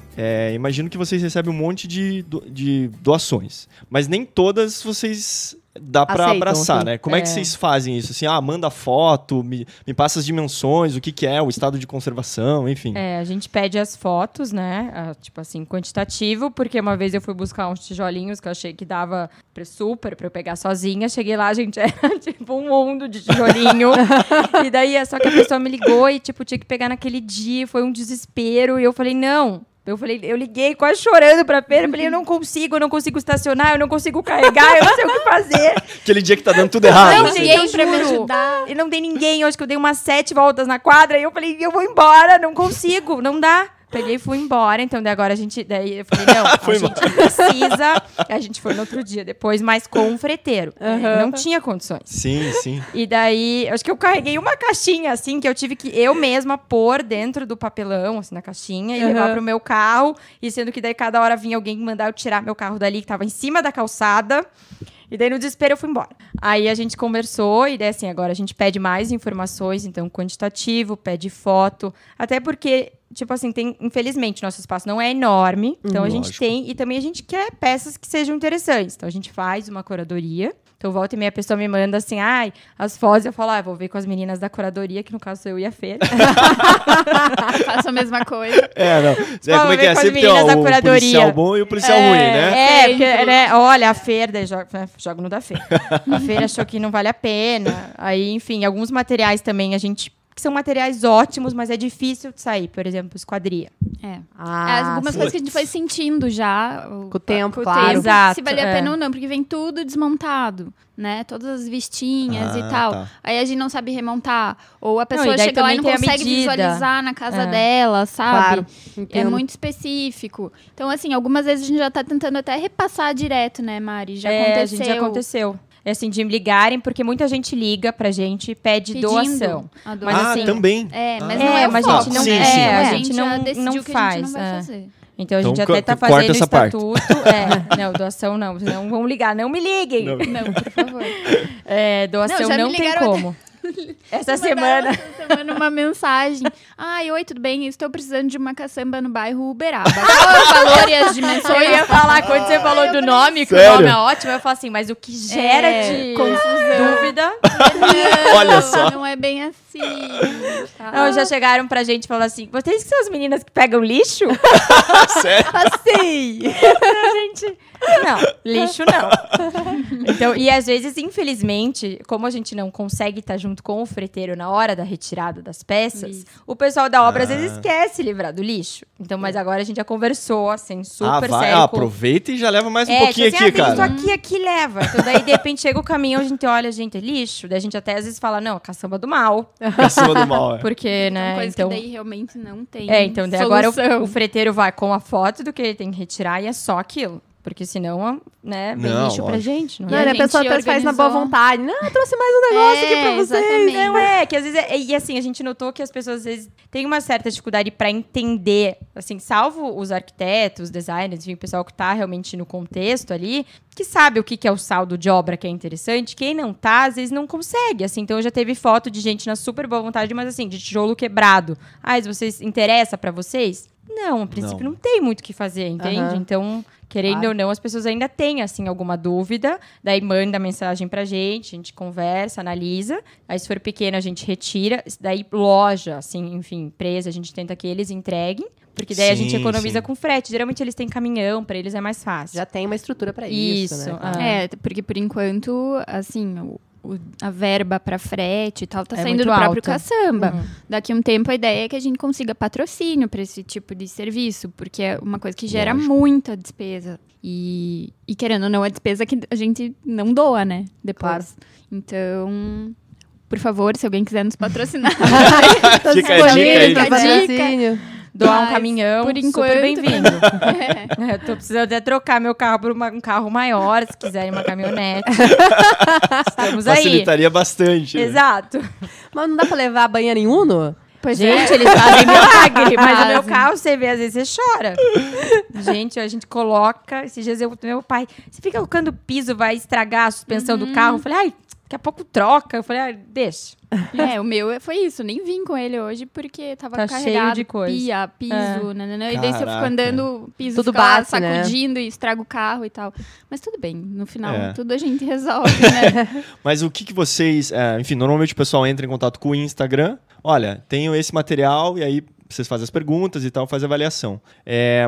imagino que vocês recebem um monte de doações, mas nem todas vocês dá pra abraçar, sim. né? Como é que vocês fazem isso? Assim, manda foto, me passa as dimensões, o que é, o estado de conservação, enfim. A gente pede as fotos, né? Tipo assim, quantitativo, porque uma vez eu fui buscar uns tijolinhos que eu achei que dava super pra eu pegar sozinha. Cheguei lá, gente, era tipo um mundo de tijolinho. E daí, só que a pessoa me ligou e, tipo, tinha que pegar naquele dia. Foi um desespero. E eu falei, não. Eu liguei quase chorando pra feira, falei, eu não consigo estacionar, eu não consigo carregar, eu não sei o que fazer. Aquele dia que tá dando tudo errado. Não, assim. ninguém pra me ajudar. E não tem ninguém, eu acho que eu dei umas 7 voltas na quadra, e eu falei, eu vou embora, não consigo, não dá. Peguei e fui embora, então daí agora daí eu falei, não, a gente precisa. A gente foi no outro dia depois, mas com um freteiro. Não tinha condições. Sim. E daí, acho que eu carreguei uma caixinha, assim, que eu tive que eu mesma pôr dentro do papelão, assim, na caixinha, e levar pro meu carro. E sendo que daí cada hora vinha alguém mandar eu tirar meu carro dali, que tava em cima da calçada. E daí, no desespero, eu fui embora. Aí a gente conversou e daí, assim, agora a gente pede mais informações, então, quantitativo, pede foto. Até porque, tipo assim, infelizmente, nosso espaço não é enorme. Então, a gente tem... E também a gente quer peças que sejam interessantes. Então, a gente faz uma curadoria. Então, volta e meia, a pessoa me manda assim, as fotos. Eu falo, vou ver com as meninas da curadoria, que no caso sou eu e a Feira. Faço a mesma coisa. Não. Como é que é? Sempre tem o policial bom e o policial ruim, né? Porque, né, olha, a Feira, daí jogo no da Feira. A Feira achou que não vale a pena. Aí, enfim, alguns materiais também que são materiais ótimos, mas é difícil de sair. Por exemplo, esquadria. Algumas coisas que a gente foi sentindo já. Com o tempo, claro. Exato, se valia a pena ou não, porque vem tudo desmontado, né? Todas as vistinhas e tal. Tá. Aí a gente não sabe remontar. Ou a pessoa daí chega lá e não também tem a consegue medida. visualizar na casa dela, sabe? Claro, É entendo. muito específico. Então, assim, algumas vezes a gente já tá tentando até repassar direto, né, Mari? Já aconteceu. É assim, de me ligarem, porque muita gente liga pra gente e pede Pedindo doação. a doação. Mas assim, também. Mas não é o mas foco. a gente não, Sim, a A gente já não decidiu que faz. a gente não vai fazer. Então a gente Então, até tá corta fazendo o essa parte. estatuto. Não, doação não. Não vão ligar, não me liguem. Não. Não, por favor. Doação já me não tem ligaram como. Essa semana. Essa semana uma mensagem. Oi, tudo bem? Estou precisando de uma caçamba no bairro Uberaba. Qual é o valor e as dimensões? Eu ia falar, quando você falou do nome, que o Sério? nome é ótimo, eu falo assim, mas o que gera de confusão. dúvida... Olha só. Não é bem assim. Tá? Não, já chegaram pra gente e falaram assim, vocês que são as meninas que pegam lixo? Sério? Assim! Gente, não, lixo não. Então, e às vezes, infelizmente, como a gente não consegue estar junto com o freteiro na hora da retirada das peças, o pessoal da obra às vezes esquece livrar do lixo. Então, mas agora a gente já conversou, assim, super sério. Aproveita e já leva mais um pouquinho tipo aqui, assim, cara. Tem isso aqui leva. Então, daí, de repente, chega o caminhão, a gente olha, gente, é lixo. Daí a gente até às vezes fala, não, caçamba do mal. Acima do mal, Porque, São né, coisas então... que daí realmente não tem então daí agora solução. o freteiro vai com a foto do que ele tem que retirar e é só aquilo. Porque senão, né, vem Não, lixo pra lógico. gente. Não Não, é? a pessoa até faz na boa vontade. Não, eu trouxe mais um negócio aqui pra vocês. Exatamente. Não, que às vezes... E assim, a gente notou que as pessoas às vezes têm uma certa dificuldade pra entender, assim, salvo os arquitetos, designers, enfim, o pessoal que tá realmente no contexto ali, que sabe o que é o saldo de obra que é interessante. Quem não tá, às vezes não consegue, assim. Então, já teve foto de gente na super boa vontade, mas assim, de tijolo quebrado. Vocês interessa pra vocês? Não, a princípio não tem muito o que fazer, entende? Então, querendo ou não, as pessoas ainda têm, assim, alguma dúvida. Daí manda mensagem pra gente, a gente conversa, analisa. Aí, se for pequeno, a gente retira. Daí, loja, assim, enfim, empresa, a gente tenta que eles entreguem. Porque daí a gente Sim, economiza sim. com frete. Geralmente eles têm caminhão, pra eles é mais fácil. Já tem uma estrutura pra isso, Isso, né? Porque por enquanto, assim, a verba para frete e tal tá É saindo muito do próprio alta. caçamba. Uhum. Daqui a um tempo a ideia é que a gente consiga patrocínio para esse tipo de serviço, porque é uma coisa que gera Lógico. muita despesa. E querendo ou não, é despesa que a gente não doa, né? Depois. Então, por favor, se alguém quiser nos patrocinar. Fica a dica aí. Fica a Patrocínio. Doar um Mas, caminhão, por super enquanto- bem-vindo. Eu tô precisando até trocar meu carro por um carro maior, se quiserem uma caminhonete. Estamos aí. Facilitaria bastante. né? Exato. Mas não dá pra levar a banheira em Uno? Pois Gente, é. eles fazem milagre, mas o meu Fazem. carro, você vê, às vezes você chora. Gente, a gente coloca, esses dias meu pai, você fica colocando piso, vai estragar a suspensão do carro. Eu falei, ai, daqui a pouco troca. Eu falei, deixa. O meu foi isso. Nem vim com ele hoje porque tava Tá carregado. cheio de coisa. Piso, nananã. E daí se eu fico Caraca. andando, piso Tudo fica bate, né? sacudindo e estraga o carro e tal. Mas tudo bem. No final, É. tudo a gente resolve, né? Mas o que vocês... enfim, normalmente o pessoal entra em contato com o Instagram. Olha, tenho esse material e aí vocês fazem as perguntas e tal, faz a avaliação.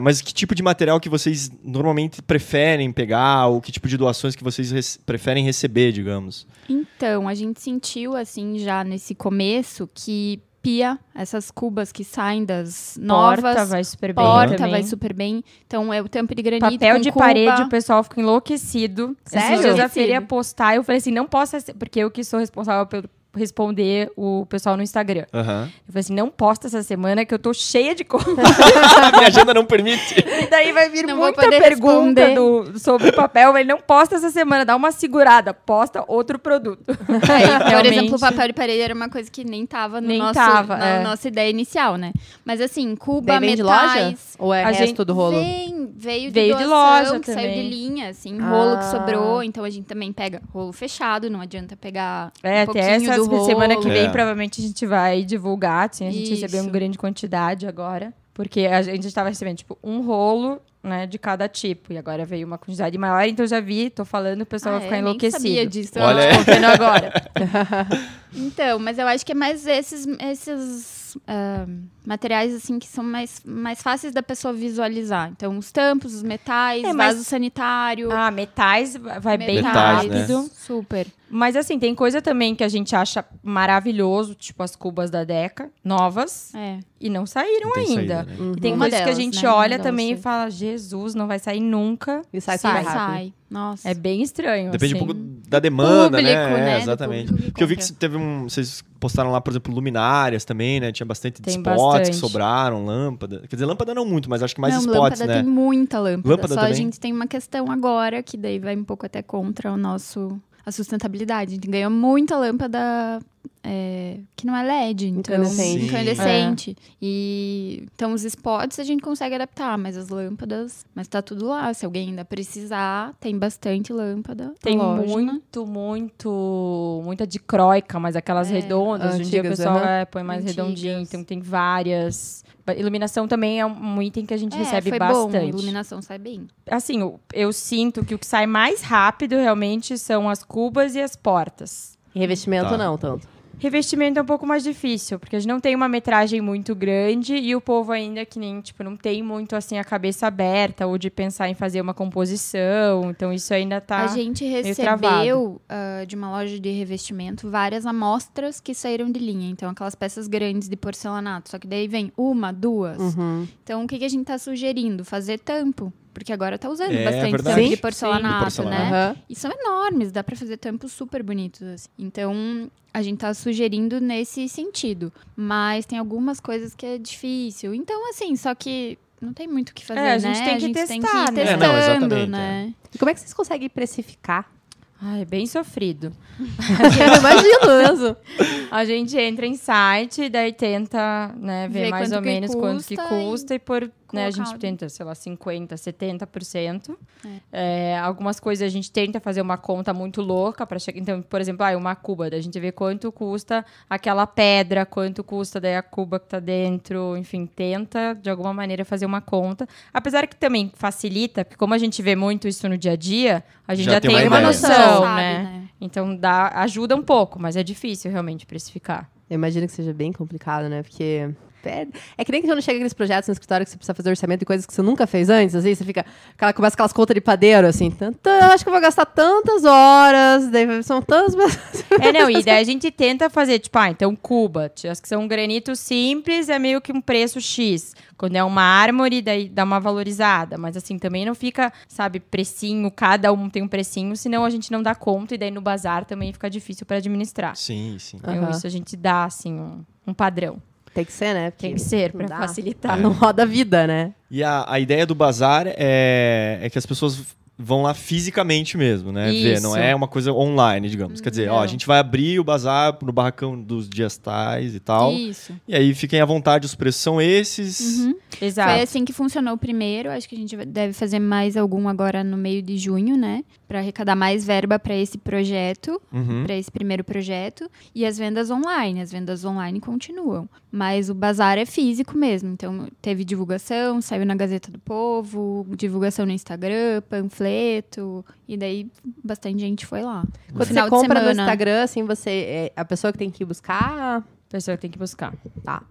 Mas que tipo de material que vocês normalmente preferem pegar ou que tipo de doações que vocês preferem receber, digamos? Então, a gente sentiu, assim, já nesse começo, que pia, essas cubas que saem das novas... Porta vai super bem Porta também. vai super bem. Então, é o tampo de granito Papel com de cuba. parede, o pessoal fica enlouquecido. Sério? Esses dias a Enlouquecido. Feira ia postar, eu falei assim, não posta, porque eu que sou responsável pelo responder o pessoal no Instagram. Aham. Eu falei assim, não posta essa semana que eu tô cheia de coisa. Minha agenda não permite. E daí vai vir Não vou muita poder pergunta responder. sobre o papel. Ele não posta essa semana, dá uma segurada, posta outro produto. Aí, por Realmente. exemplo, o papel de parede era uma coisa que nem tava, Nem no tava, na é. nossa ideia inicial, né? Mas assim, cuba, Daí vem de metais... loja? Ou é A resto gente do rolo? Veio de Veio de doação, loja que saiu de também. linha, assim, rolo que Ah. sobrou. Então a gente também pega rolo fechado, não adianta pegar um Até pouquinho essa do rolo. semana que vem, É. provavelmente a gente vai divulgar. Assim, a gente Isso. recebeu uma grande quantidade agora. Porque a gente estava recebendo, tipo, um rolo, né, de cada tipo. E agora veio uma quantidade maior, então eu já vi, tô falando, o pessoal vai ficar nem enlouquecido. sabia disso. Olha, Tô vendo agora. Então, mas eu acho que é mais esses materiais, assim, que são mais fáceis da pessoa visualizar. Então, os tampos, os metais, É, mas- vaso sanitário. Ah, metais vai bem Metais, né? rápido. Super. Mas assim, tem coisa também que a gente acha maravilhoso, tipo as cubas da Deca, novas, É. e não saíram Não tem ainda. saída, né? E tem Uma coisas que a delas, gente né? Uma olha delas também e foi. fala, Jesus, não vai sair nunca. E sai Sai. super rápido. Sai. Nossa. É bem estranho, Depende assim. um pouco da demanda, Público, né? né? Do Exatamente. público que Porque eu vi que compra. teve vocês postaram lá, por exemplo, luminárias também, né? Tinha bastante Tem spots bastante. que sobraram, lâmpada. Quer dizer, lâmpada não muito, mas acho que mais não, spots, lâmpada né? tem muita lâmpada. Lâmpada Só também? a gente tem uma questão agora, que daí vai um pouco até contra a sustentabilidade. A gente ganhou muita lâmpada que não é LED, então Incandescente. incandescente. Então os spots a gente consegue adaptar, mas as lâmpadas, mas tá tudo lá. Se alguém ainda precisar, tem bastante lâmpada. Tem na loja. muita dicróica, mas aquelas redondas. Hoje em dia o antigas, pessoal aham. põe mais Antigas. redondinho, então tem várias. Iluminação também é um item que a gente recebe foi bastante. bom, a iluminação sai bem. Assim, eu sinto que o que sai mais rápido realmente são as cubas e as portas. Revestimento Tá. não, tanto. Revestimento é um pouco mais difícil, porque a gente não tem uma metragem muito grande e o povo ainda que nem, tipo, não tem muito, assim, a cabeça aberta ou de pensar em fazer uma composição. Então, isso ainda tá A gente meio travado. recebeu de uma loja de revestimento várias amostras que saíram de linha. Então, aquelas peças grandes de porcelanato. Só que daí vem uma, duas. Uhum. Então, o que a gente tá sugerindo? Fazer tampo. Porque agora tá usando É, bastante verdade. tampo Sim, de porcelanato, de porcelanato. né? Aham. E são enormes, dá pra fazer tampos super bonitos. Assim. Então, a gente tá sugerindo nesse sentido. Mas tem algumas coisas que é difícil. Então, assim, só que não tem muito o que fazer, a gente né? tem que tem que testar, ir né? testando, Não, exatamente, né? E como é que vocês conseguem precificar? Ai, é bem sofrido. Eu imagino mesmo. A gente entra em site, daí tenta, né, ver Ver mais quanto ou que menos quanto que custa custa e por, né, a colocar gente o- tenta, sei lá, 50%, 70%. Algumas coisas a gente tenta fazer uma conta muito louca para chegar. Então, por exemplo, uma cuba, daí a gente vê quanto custa aquela pedra, quanto custa daí a cuba que tá dentro, enfim, tenta de alguma maneira fazer uma conta. Apesar que também facilita, porque como a gente vê muito isso no dia a dia, a gente Já já tem tem uma uma ideia. noção, Sabe, né? Então ajuda um pouco, mas é difícil realmente precificar. Eu imagino que seja bem complicado, né? Porque É que nem quando chega aqueles projetos no escritório que você precisa fazer orçamento de coisas que você nunca fez antes, assim, você fica... Começa aquelas contas de padeiro, assim. Eu acho que eu vou gastar tantas horas, daí são tantas... E daí a gente tenta fazer, tipo, então cuba, acho que são um granito simples, é meio que um preço X. Quando é uma árvore, daí dá uma valorizada. Mas assim, também não fica, sabe, precinho, cada um tem um precinho, senão a gente não dá conta e daí no bazar também fica difícil para administrar. Sim, sim. Então isso a gente dá, assim, um padrão. Tem que ser, né? Tem que ser, para facilitar. Não roda a vida, né? E a ideia do bazar é que as pessoas vão lá fisicamente mesmo, né? Ver, não é uma coisa online, digamos. Quer dizer, a gente vai abrir o bazar no barracão dos dias tais e tal. Isso. E aí fiquem à vontade, os preços são esses. Exato. Foi assim que funcionou o primeiro. Acho que a gente deve fazer mais algum agora no meio de junho, né? Para arrecadar mais verba para esse projeto, para esse primeiro projeto. E as vendas online. As vendas online continuam. Mas o bazar é físico mesmo. Então, teve divulgação, saiu na Gazeta do Povo, divulgação no Instagram, panfleto. E daí, bastante gente foi lá. Quando você compra no Instagram, assim, você é a pessoa que tem que ir buscar... Pessoa que tem que buscar. Tá.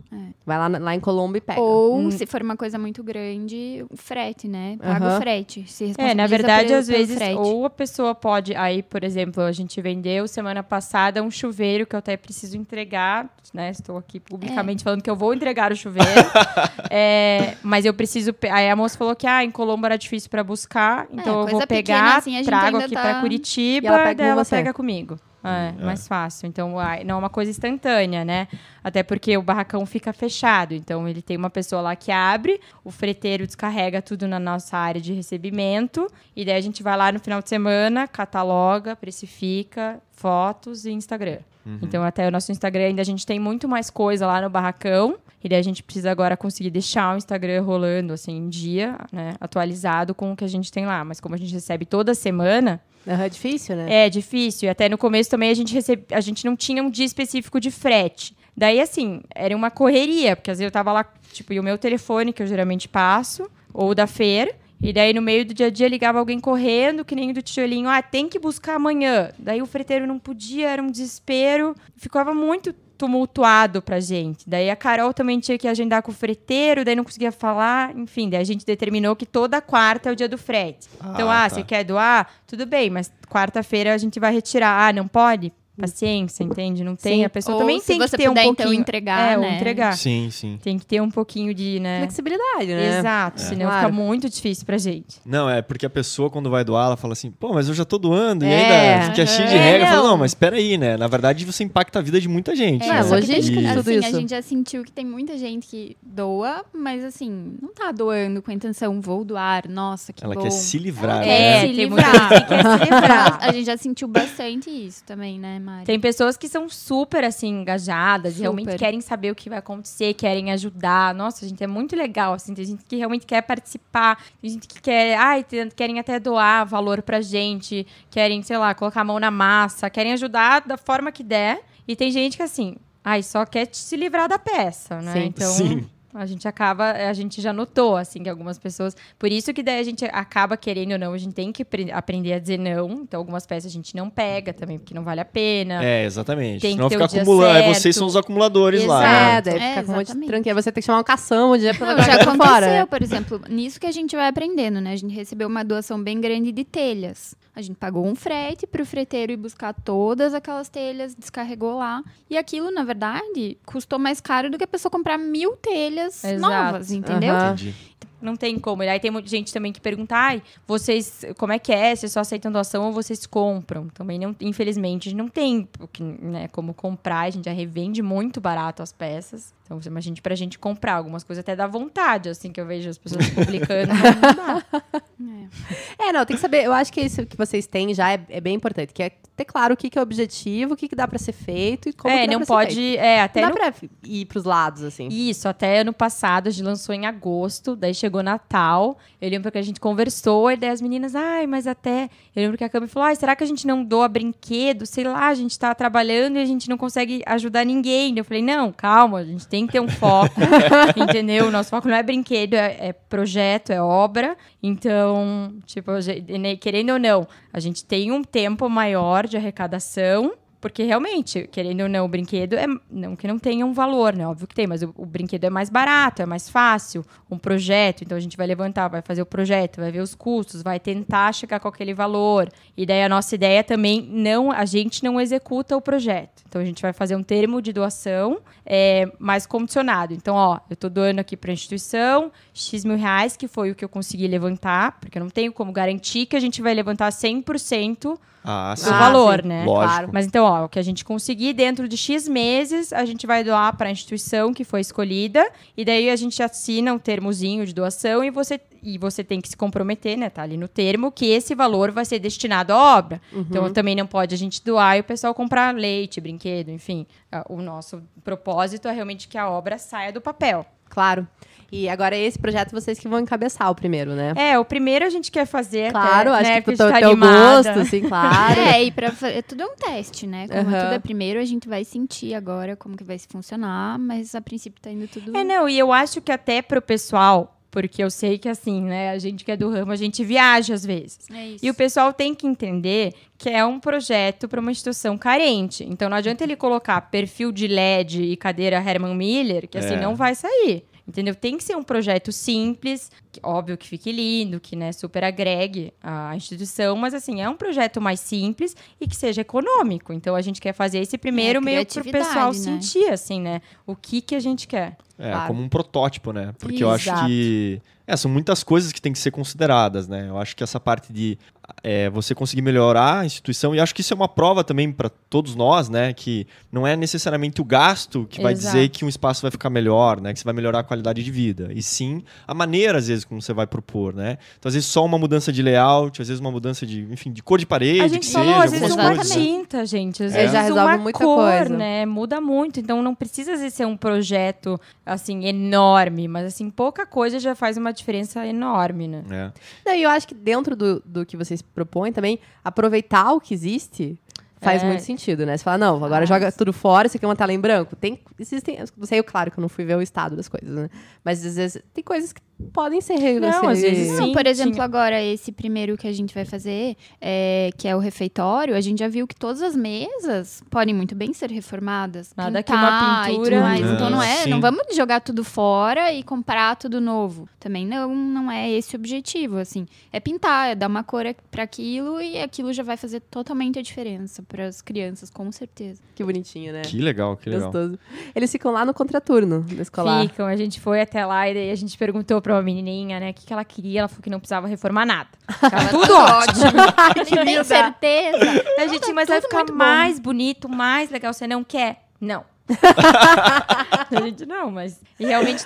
Vai lá em Colombo e pega. Ou, se for uma coisa muito grande, o frete, né? Paga o frete. Se responsabiliza na verdade, às pelo vezes, frete. ou a pessoa pode... Aí, por exemplo, a gente vendeu semana passada um chuveiro que eu até preciso entregar, né? Estou aqui publicamente falando que eu vou entregar o chuveiro. Mas eu preciso... Aí a moça falou que em Colombo era difícil para buscar, então eu vou pegar, pequena, assim, trago aqui para Curitiba e daí ela pega comigo. Mais fácil. Então, não é uma coisa instantânea, né? Até porque o barracão fica fechado. Então, ele tem uma pessoa lá que abre, o freteiro descarrega tudo na nossa área de recebimento. E daí a gente vai lá no final de semana, cataloga, precifica, fotos e Instagram. Então, até o nosso Instagram ainda a gente tem muito mais coisa lá no barracão. E daí a gente precisa agora conseguir deixar o Instagram rolando, assim, em dia, né? Atualizado com o que a gente tem lá. Mas como a gente recebe toda semana... É difícil, né? É difícil. E até no começo também a gente não tinha um dia específico de frete. Daí, assim, era uma correria. Porque às vezes eu tava lá, tipo, e o meu telefone, que eu geralmente passo, ou da feira. E daí, no meio do dia a dia, ligava alguém correndo, que nem o do tijolinho. Tem que buscar amanhã. Daí o freteiro não podia, era um desespero. Ficava muito tumultuado pra gente. Daí a Carol também tinha que agendar com o freteiro, daí não conseguia falar. Enfim, daí a gente determinou que toda quarta é o dia do frete. Então, você quer doar? Tudo bem, mas quarta-feira a gente vai retirar. Não pode? Paciência, entende? Não tem. Sim. A pessoa Ou também se tem você que ter um puder, pouquinho... então, entregar, né? Ou entregar. Sim, sim. Tem que ter um pouquinho de, né? Flexibilidade, né? Exato, senão fica muito difícil pra gente. Não, é porque a pessoa, quando vai doar, ela fala assim, pô, mas eu já tô doando, e ainda fica cheio de regra. Fala, não, mas peraí, né? Na verdade, você impacta a vida de muita gente. É, logística de tudo assim, isso. A gente já sentiu que tem muita gente que doa, mas assim, não tá doando com a intenção, vou doar, nossa, que Ela bom. quer se livrar, Ela né? quer se tem muita livrar. gente que quer se livrar. A gente já sentiu bastante isso também, né, Mari? Tem pessoas que são super, assim, engajadas, Super. realmente querem saber o que vai acontecer, querem ajudar. Nossa, gente, é muito legal, assim. Tem gente que realmente quer participar, tem gente que quer, querem até doar valor pra gente, querem, sei lá, colocar a mão na massa, querem ajudar da forma que der. E tem gente que, assim, só quer se livrar da peça, né? Sim. Então... Sim. A gente já notou, assim, que algumas pessoas... Por isso que daí a gente acaba querendo ou não, a gente tem que aprender a dizer não. Então, algumas peças a gente não pega também, porque não vale a pena. É, exatamente. Tem Senão que ter fica o dia acumulando. certo. Vocês são os acumuladores lá. Né? Daí fica com um monte de exatamente. tranqueira. Você tem que chamar um cação um dia pra Não, levar já pra aconteceu, fora. por exemplo, nisso que a gente vai aprendendo, né? A gente recebeu uma doação bem grande de telhas. A gente pagou um frete pro freteiro ir buscar todas aquelas telhas, descarregou lá. E aquilo, na verdade, custou mais caro do que a pessoa comprar 1000 telhas novas, entendeu? Entendi. Não tem como. E aí tem muita gente também que pergunta, vocês, como é que é? Vocês só aceitam doação ou vocês compram? Também, não, infelizmente, não tem, né, como comprar. A gente já revende muito barato as peças. Então, pra gente comprar algumas coisas até dá vontade, assim, que eu vejo as pessoas publicando. Não dá. Não, tem que saber. Eu acho que isso que vocês têm já é bem importante, que é ter claro o que é o objetivo, o que dá pra ser feito e como que dá não pra ser pode... feito. até Não no dá pra ir pros lados, assim. Isso, até ano passado, a gente lançou em agosto, daí chegou Natal, eu lembro que a gente conversou, e daí as meninas, mas até... Eu lembro que a Cami falou, será que a gente não doa brinquedo? Sei lá, a gente tá trabalhando e a gente não consegue ajudar ninguém. Eu falei, não, calma, a gente tem que ter um foco, entendeu? O nosso foco não é brinquedo, é projeto, é obra. Então, tipo, querendo ou não, a gente tem um tempo maior de arrecadação, porque realmente, querendo ou não, o brinquedo não que não tenha um valor, né? Óbvio que tem, mas o brinquedo é mais barato, é mais fácil. Um projeto, então a gente vai levantar, vai fazer o projeto, vai ver os custos, vai tentar chegar com aquele valor. E daí a nossa ideia também, a gente não executa o projeto. Então a gente vai fazer um termo de doação mais condicionado. Então, eu tô doando aqui para a instituição X mil reais, que foi o que eu consegui levantar, porque eu não tenho como garantir que a gente vai levantar 100% do valor, sim. né? Lógico. Claro. Mas então, o que a gente conseguir dentro de X meses, a gente vai doar para a instituição que foi escolhida, e daí a gente assina um termozinho de doação e você tem que se comprometer, né? Tá ali no termo, que esse valor vai ser destinado à obra. Então, também não pode a gente doar e o pessoal comprar leite, brinquedo, enfim. O nosso propósito é realmente que a obra saia do papel. Claro. E agora esse projeto vocês que vão encabeçar o primeiro, né? O primeiro a gente quer fazer. Claro, até, acho né, que porque pro a gente tá teu animada. gosto, assim, claro. E tudo é um teste, né? Como tudo é primeiro, a gente vai sentir agora como que vai se funcionar, mas a princípio tá indo tudo... E eu acho que até pro pessoal, porque eu sei que assim, né, a gente que é do ramo, a gente viaja às vezes. É isso. E o pessoal tem que entender que é um projeto para uma instituição carente. Então não adianta ele colocar perfil de LED e cadeira Herman Miller, que assim não vai sair. Entendeu? Tem que ser um projeto simples, óbvio que fique lindo, que super agregue a instituição, mas assim, é um projeto mais simples e que seja econômico. Então a gente quer fazer esse primeiro meio pro pessoal sentir, assim, né? O que a gente quer. Claro. Como um protótipo, né? Porque Exato. eu acho que são muitas coisas que tem que ser consideradas, né? Eu acho que essa parte de você conseguir melhorar a instituição, e acho que isso é uma prova também para todos nós, né? Que não é necessariamente o gasto que vai dizer que um espaço vai ficar melhor, né? Que você vai melhorar a qualidade de vida. E sim a maneira, às vezes, como você vai propor, né? Então, às vezes, só uma mudança de layout, às vezes uma mudança de cor de parede, a gente falou, às vezes uma tinta, gente. Às vezes já resolve muita coisa, né? Muda muito. Então, não precisa às vezes, ser um projeto, assim, enorme. Mas, assim, pouca coisa já faz uma diferença enorme, né? Não, e eu acho que dentro do que vocês propõem também, aproveitar o que existe faz muito sentido, né? Você fala, não, agora joga tudo fora, isso aqui é uma tela em branco. Existem, não sei, claro que eu não fui ver o estado das coisas, né? Mas às vezes tem coisas que podem ser... às vezes sim. Por exemplo, agora esse primeiro que a gente vai fazer, que é o refeitório, a gente já viu que todas as mesas podem muito bem ser reformadas. Nada que uma pintura. Então não vamos jogar tudo fora e comprar tudo novo. Também não é esse o objetivo, assim. É pintar, é dar uma cor para aquilo e aquilo já vai fazer totalmente a diferença para as crianças, com certeza. Que bonitinho, né? Que legal, que legal. Gostoso. Eles ficam lá no contraturno da escolar. Ficam, a gente foi até lá e daí a gente perguntou pra uma menininha, né, o que ela queria. Ela falou que não precisava reformar nada. Tava tudo ótimo. Tem certeza? A gente, mas vai ficar mais bonito, mais legal. Você não quer? Não. A gente não, mas realmente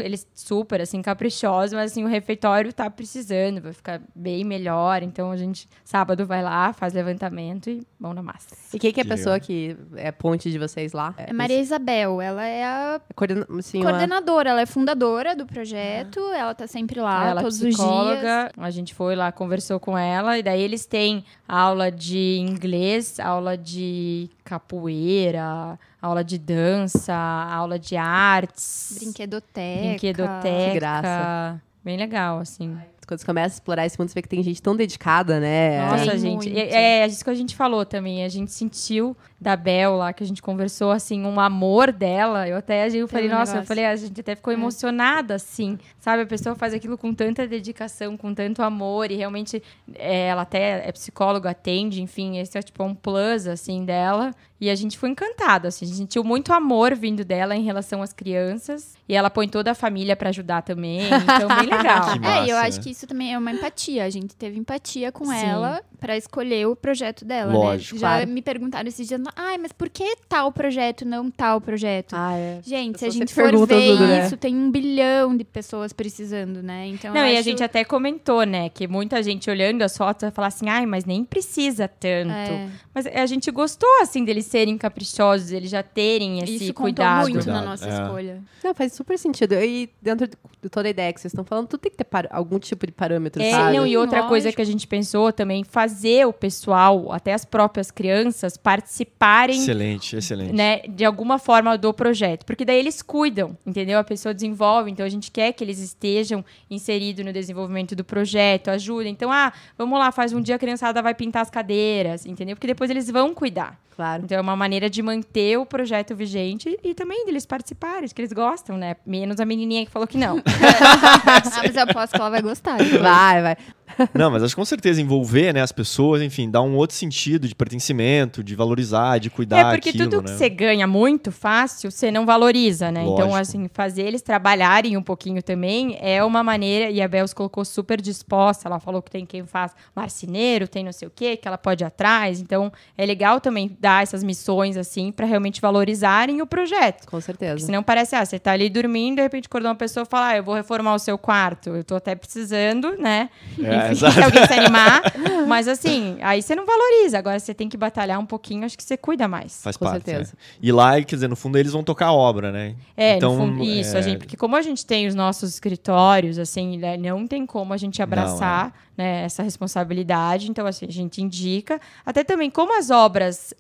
eles super assim caprichosos, mas assim o refeitório tá precisando, vai ficar bem melhor. Então a gente sábado vai lá, faz levantamento e mão na massa. E quem que é a pessoa que é ponte de vocês lá? É Maria Isabel, ela é a coordenadora, ela é fundadora do projeto, ela tá sempre lá ela todos é psicóloga, os dias. A gente foi lá, conversou com ela e daí eles têm aula de inglês, aula de capoeira, aula de dança, aula de artes. Brinquedoteca. Que graça. Bem legal, assim. Quando você começa a explorar esse mundo, você vê que tem gente tão dedicada, né? Nossa, Tem gente. muito. É isso que a gente falou também. A gente sentiu da Bel lá, que a gente conversou, assim, um amor dela. Eu falei, nossa, a gente até ficou emocionada, assim. Sabe, a pessoa faz aquilo com tanta dedicação, com tanto amor. E realmente, ela até é psicóloga, atende, enfim. Esse é, tipo, um plus, assim, dela. E a gente foi encantada, assim. A gente sentiu muito amor vindo dela em relação às crianças. E ela põe toda a família pra ajudar também. Então, bem legal. Que massa, eu acho né? que isso também é uma empatia. A gente teve empatia com Sim. ela pra escolher o projeto dela, Lógico, né? claro. Já me perguntaram esses dias, mas por que tal projeto, não tal projeto? Gente, se a gente for ver tudo, né? isso, tem 1 bilhão de pessoas precisando, né? Então, Não, eu e a acho... gente até comentou, né? Que muita gente olhando as fotos vai falar assim, mas nem precisa tanto. Mas a gente gostou, assim, deles serem caprichosos, eles já terem esse isso cuidado. contou muito na Cuidado, nossa escolha. Não, faz super sentido. E dentro de toda a ideia que vocês estão falando, tudo tem que ter algum tipo de parâmetro, É, sabe? não, e outra Lógico. coisa que a gente pensou também, fazer o pessoal, até as próprias crianças, participarem Excelente. né, de alguma forma do projeto. Porque daí eles cuidam, entendeu? A pessoa desenvolve, então a gente quer que eles estejam inseridos no desenvolvimento do projeto, ajudem. Então, vamos lá, faz um dia a criançada vai pintar as cadeiras, entendeu? Porque depois eles vão cuidar. Claro. Então é uma maneira de manter o projeto vigente e também deles participarem, que eles gostam, né? Menos a menininha que falou que não. Mas eu aposto que ela vai gostar. Vai. Não, mas acho que com certeza envolver, né, as pessoas, enfim, dá um outro sentido de pertencimento, de valorizar, de cuidar Porque aquilo, tudo né? que você ganha muito fácil, você não valoriza, né? Lógico. Então, assim, fazer eles trabalharem um pouquinho também é uma maneira, e a Bel se colocou super disposta, ela falou que tem quem faz marceneiro, tem não sei o quê, que ela pode ir atrás, então é legal também dar essas missões, assim, para realmente valorizarem o projeto. Com certeza. Porque senão parece, você tá ali dormindo, de repente acordou uma pessoa e fala, eu vou reformar o seu quarto, eu tô até precisando, né? Enfim, se alguém se animar, mas assim, aí você não valoriza, agora você tem que batalhar um pouquinho, acho que você cuida mais. Faz Com parte, certeza. E lá, quer dizer, no fundo, eles vão tocar a obra, né? No fundo, isso, porque como a gente tem os nossos escritórios, assim, né, não tem como a gente abraçar né, essa responsabilidade, então assim, a gente indica, até também como as obras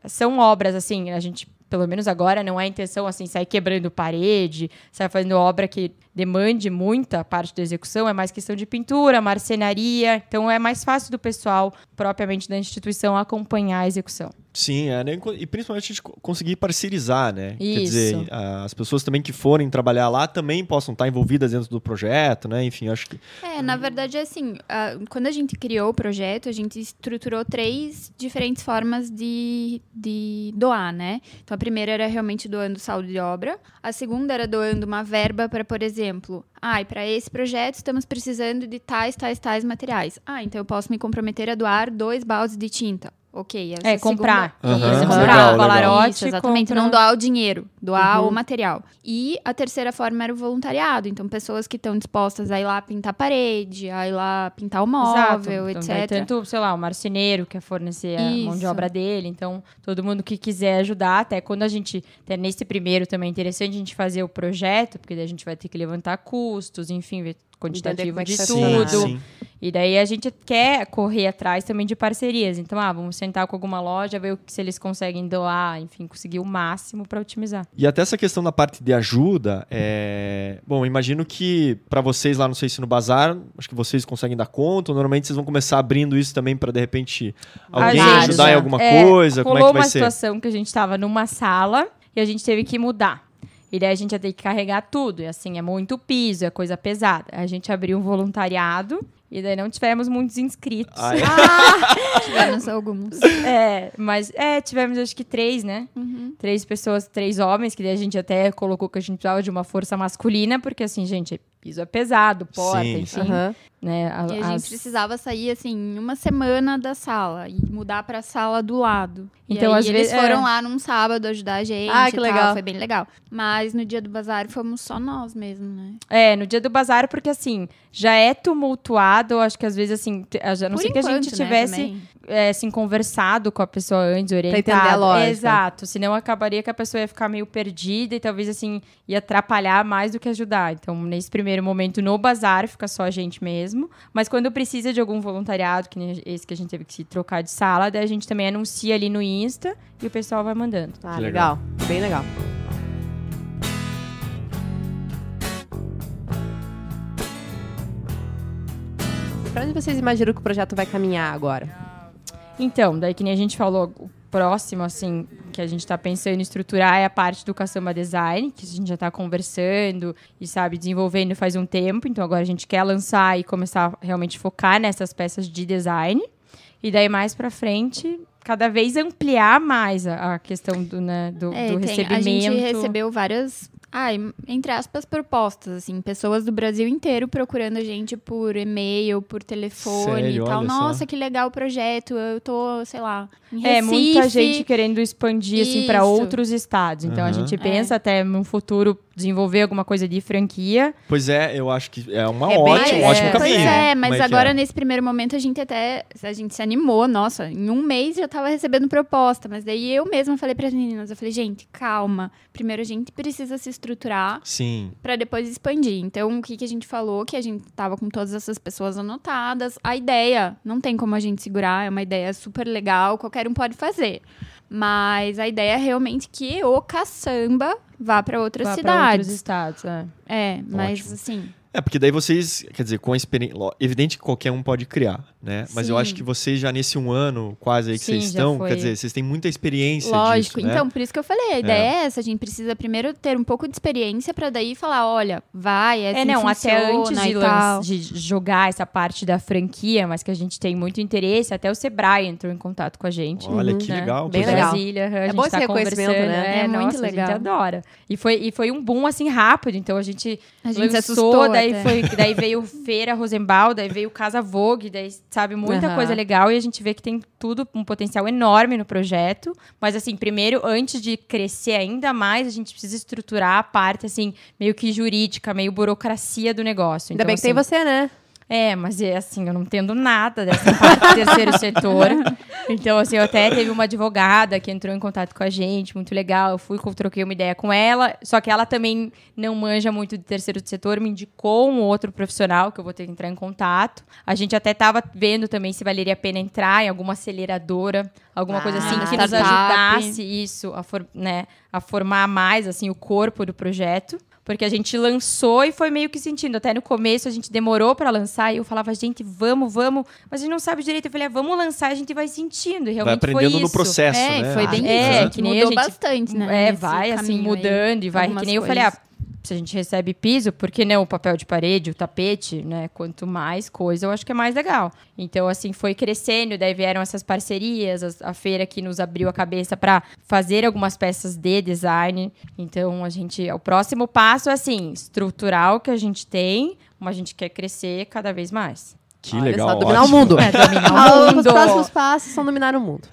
são obras, assim, a gente, pelo menos agora, não é a intenção, assim, sair quebrando parede, sair fazendo obra que demande muita parte da execução, é mais questão de pintura, marcenaria, então é mais fácil do pessoal, propriamente da instituição, acompanhar a execução. Sim, né? E principalmente a gente conseguir parceirizar, né? Isso. Quer dizer, as pessoas também que forem trabalhar lá também possam estar envolvidas dentro do projeto, né? Enfim, acho que... Na verdade, assim, quando a gente criou o projeto, a gente estruturou 3 diferentes formas de doar, né? Então, a primeira era realmente doando saldo de obra. A segunda era doando uma verba para, por exemplo, para esse projeto estamos precisando de tais materiais. Então eu posso me comprometer a doar 2 baldes de tinta. Ok. Comprar. Isso, legal, comprar. Isso, exatamente. compra... Não doar o dinheiro, doar o material. E a terceira forma era o voluntariado. Então, pessoas que estão dispostas a ir lá pintar a parede, a ir lá pintar o móvel, Exato. etc. Tanto, sei lá, o marceneiro que quer fornecer a mão de obra dele. Então, todo mundo que quiser ajudar, até quando a gente... Até nesse primeiro também é interessante a gente fazer o projeto, porque daí a gente vai ter que levantar custos, enfim, ver quantitativo de tudo. Sim. E daí a gente quer correr atrás também de parcerias. Então, vamos sentar com alguma loja, ver se eles conseguem doar, enfim, conseguir o máximo para otimizar. E até essa questão da parte de ajuda, bom, imagino que para vocês lá, não sei se no bazar, acho que vocês conseguem dar conta, ou normalmente vocês vão começar abrindo isso também para, de repente, alguém ajudar em alguma coisa, como é que vai ser? Rolou uma situação que a gente estava numa sala e a gente teve que mudar. E daí a gente ia ter que carregar tudo. E assim, é muito piso, é coisa pesada. A gente abriu um voluntariado e daí não tivemos muitos inscritos. Tivemos alguns. Mas tivemos acho que 3, né? Uhum. 3 pessoas, 3 homens, que daí a gente até colocou que a gente precisava de uma força masculina, porque assim, gente, piso é pesado, porta, Sim, enfim. Uhum. Né? E a gente precisava sair, assim, em uma semana da sala e mudar pra sala do lado. Então, e aí, às eles vezes, foram lá num sábado ajudar a gente que e tal, legal. foi bem legal. Mas no dia do bazar fomos só nós mesmo, né? No dia do bazar, porque assim, já é tumultuado, eu acho que às vezes assim, a não ser que a gente tivesse assim, conversado com a pessoa antes, orientado. Pra entender a lógica. Exato, senão acabaria que a pessoa ia ficar meio perdida e talvez assim, ia atrapalhar mais do que ajudar. Então, nesse primeiro momento, no bazar, fica só a gente mesmo, mas quando precisa de algum voluntariado, que nem esse que a gente teve que se trocar de sala, daí a gente também anuncia ali no Insta e o pessoal vai mandando. Legal. Bem legal. Pra onde vocês imaginam que o projeto vai caminhar agora? Então, daí que nem a gente falou, o próximo, assim, que a gente tá pensando em estruturar é a parte do Caçamba Design, que a gente já tá conversando e, sabe, desenvolvendo faz um tempo. Então, agora a gente quer lançar e começar a realmente focar nessas peças de design. E daí, mais pra frente, cada vez ampliar mais a questão do recebimento. A gente recebeu várias... entre aspas, propostas, assim, pessoas do Brasil inteiro procurando a gente por e-mail, por telefone. Sério? E tal. Olha Nossa, só. que legal o projeto, eu tô, sei lá, em Recife. Muita gente querendo expandir, assim, para Isso. outros estados. Então, a gente pensa até num futuro desenvolver alguma coisa de franquia. Pois é, eu acho que é um bem- ótimo caminho. Pois é, mas Como que agora é? nesse primeiro momento a gente se animou, nossa, em um mês já tava recebendo proposta, mas daí eu mesma falei para as meninas, eu falei, gente, calma, primeiro a gente precisa se estruturar Sim. para depois expandir. Então, o que a gente falou, que a gente tava com todas essas pessoas anotadas, a ideia, não tem como a gente segurar, é uma ideia super legal, qualquer um pode fazer. Mas a ideia é realmente que o caçamba vá para outras Vá pra cidades. outros estados, é. É, mas Ótimo. assim, Porque daí vocês, quer dizer, com a experiência... Evidente que qualquer um pode criar, né? Mas eu Sim. acho que vocês já nesse 1 ano quase aí que Sim, vocês já estão, foi. quer dizer, vocês têm muita experiência lógico. disso, né? Então, por isso que eu falei, a ideia é essa, a gente precisa primeiro ter um pouco de experiência para daí falar, olha, vai, é assim que Até antes funciona de, e tal. de jogar essa parte da franquia, mas que a gente tem muito interesse, até o Sebrae entrou em contato com a gente. Olha, que né? legal. Bem pois é. legal. Brasília, a gente bom esse tá reconhecimento, conversando, né? É muito nossa, legal. A gente adora. E foi um boom, assim, rápido. Então, a gente Se lançou, assustou daí, até. daí veio Feira Rosenbaum, daí veio Casa Vogue, daí, sabe, muita Aham. coisa legal. E a gente vê que tem tudo, um potencial enorme no projeto. Mas, assim, primeiro, antes de crescer ainda mais, a gente precisa estruturar a parte, assim, meio que jurídica, meio burocracia do negócio. Ainda Então, bem que tem assim, você, né? mas é assim, eu não entendo nada dessa parte do terceiro setor. Então, assim, eu até teve uma advogada que entrou em contato com a gente, muito legal. Eu troquei uma ideia com ela, só que ela também não manja muito de terceiro setor, me indicou um outro profissional que eu vou ter que entrar em contato. A gente até estava vendo também se valeria a pena entrar em alguma aceleradora, alguma coisa assim, uma que nos startup. ajudasse isso, a formar mais, assim, o corpo do projeto. Porque a gente lançou e foi meio que sentindo. Até no começo a gente demorou pra lançar e eu falava, gente, vamos. Mas a gente não sabe direito. Eu falei, vamos lançar e a gente vai sentindo. E Vai realmente foi aprendendo isso. no processo, né? Foi bem É, isso. que nem Mudou a gente- bastante, né? nesse Vai assim, caminho mudando aí, e vai. Que algumas nem eu falei, coisas. se a gente recebe piso, por que não o papel de parede, o tapete, né? Quanto mais coisa, eu acho que é mais legal. Então, assim, foi crescendo, daí vieram essas parcerias, a feira que nos abriu a cabeça para fazer algumas peças de design. Então, o próximo passo é, assim, estruturar o que a gente tem, mas a gente quer crescer cada vez mais. Que Olha legal, só, dominar ótimo. o mundo. Dominar o Os mundo. próximos passos são dominar o mundo.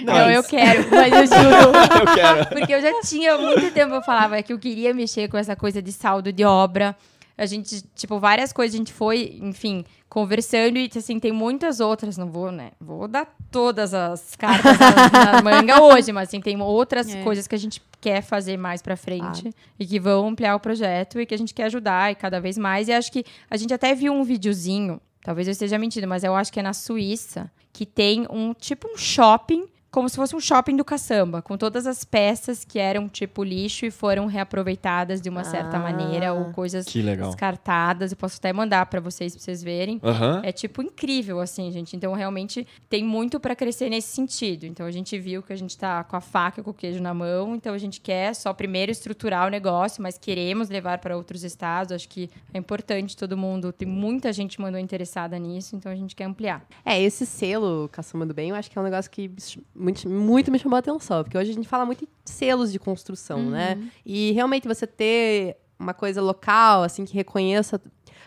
Não, eu quero, mas eu juro. Eu quero. Porque eu já tinha há muito tempo, eu falava que eu queria mexer com essa coisa de saldo de obra. A gente, tipo, várias coisas a gente foi, enfim, conversando e, assim, tem muitas outras. Não vou, né? Vou dar todas as cartas na manga hoje, mas, assim, tem outras coisas que a gente quer fazer mais pra frente e que vão ampliar o projeto e que a gente quer ajudar e cada vez mais. E acho que a gente até viu um videozinho, talvez eu esteja mentindo, mas eu acho que é na Suíça, que tem um shopping, como se fosse um shopping do caçamba, com todas as peças que eram tipo lixo e foram reaproveitadas de uma certa maneira, ou coisas Que legal. descartadas. Eu posso até mandar pra vocês verem. Aham. É tipo incrível, assim, gente. Então, realmente, tem muito pra crescer nesse sentido. Então, a gente viu que a gente tá com a faca e com o queijo na mão. Então, a gente quer só primeiro estruturar o negócio, mas queremos levar para outros estados. Acho que é importante todo mundo. Tem muita gente mandou interessada nisso, então a gente quer ampliar. Esse selo Caçamba do Bem, eu acho que é um negócio que muito me chamou a atenção. Porque hoje a gente fala muito em selos de construção, né? E realmente você ter uma coisa local, assim, que reconheça...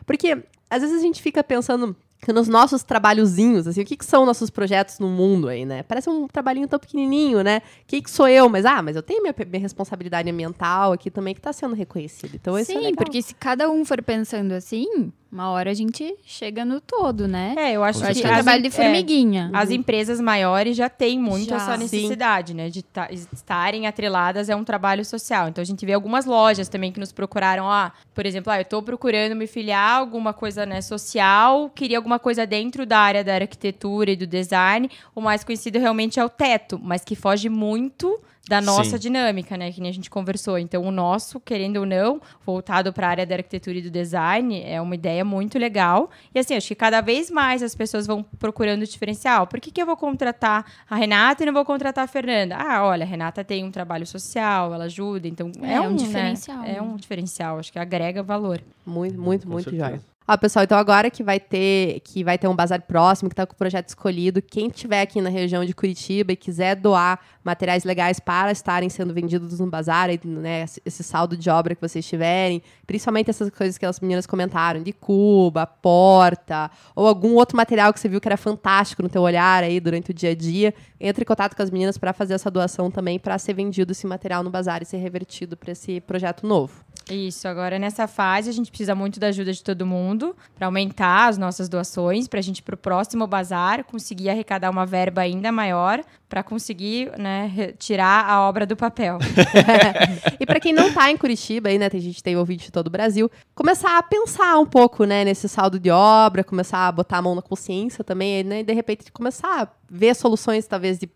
Porque às vezes a gente fica pensando que nos nossos trabalhozinhos, assim, o que são nossos projetos no mundo aí, né? Parece um trabalhinho tão pequenininho, né? Quem que sou eu? Mas eu tenho minha responsabilidade ambiental aqui também que está sendo reconhecida. Então, isso é Sim, legal. porque se cada um for pensando assim, uma hora a gente chega no todo, né? Eu acho Eu acho que que é um trabalho de formiguinha. as empresas maiores já têm muito Já. essa necessidade, né? De estarem atreladas é um trabalho social. Então, a gente vê algumas lojas também que nos procuraram, por exemplo, eu estou procurando me filiar a alguma coisa, né, social, queria alguma coisa dentro da área da arquitetura e do design. O mais conhecido realmente é o teto, mas que foge muito da nossa Sim. dinâmica, né? Que nem a gente conversou. Então, o nosso, querendo ou não, voltado para a área da arquitetura e do design, é uma ideia muito legal. E, assim, acho que cada vez mais as pessoas vão procurando o diferencial. Por que eu vou contratar a Renata e não vou contratar a Fernanda? Olha, a Renata tem um trabalho social, ela ajuda. Então, É um né? diferencial, É né? um diferencial. Acho que agrega valor. Muito certeza. jóia. Pessoal, então agora que vai ter um bazar próximo, que está com o projeto escolhido, quem estiver aqui na região de Curitiba e quiser doar materiais legais para estarem sendo vendidos no bazar, né, esse saldo de obra que vocês tiverem, principalmente essas coisas que as meninas comentaram, de cuba, porta, ou algum outro material que você viu que era fantástico no teu olhar aí durante o dia a dia, entre em contato com as meninas para fazer essa doação também, para ser vendido esse material no bazar e ser revertido para esse projeto novo. Isso, agora nessa fase a gente precisa muito da ajuda de todo mundo para aumentar as nossas doações, para a gente pro próximo bazar conseguir arrecadar uma verba ainda maior para conseguir, né, tirar a obra do papel. E para quem não tá em Curitiba, aí, né, a gente tem ouvinte de todo o Brasil, começar a pensar um pouco, né, nesse saldo de obra, começar a botar a mão na consciência também, né, e de repente começar a ver soluções, talvez, de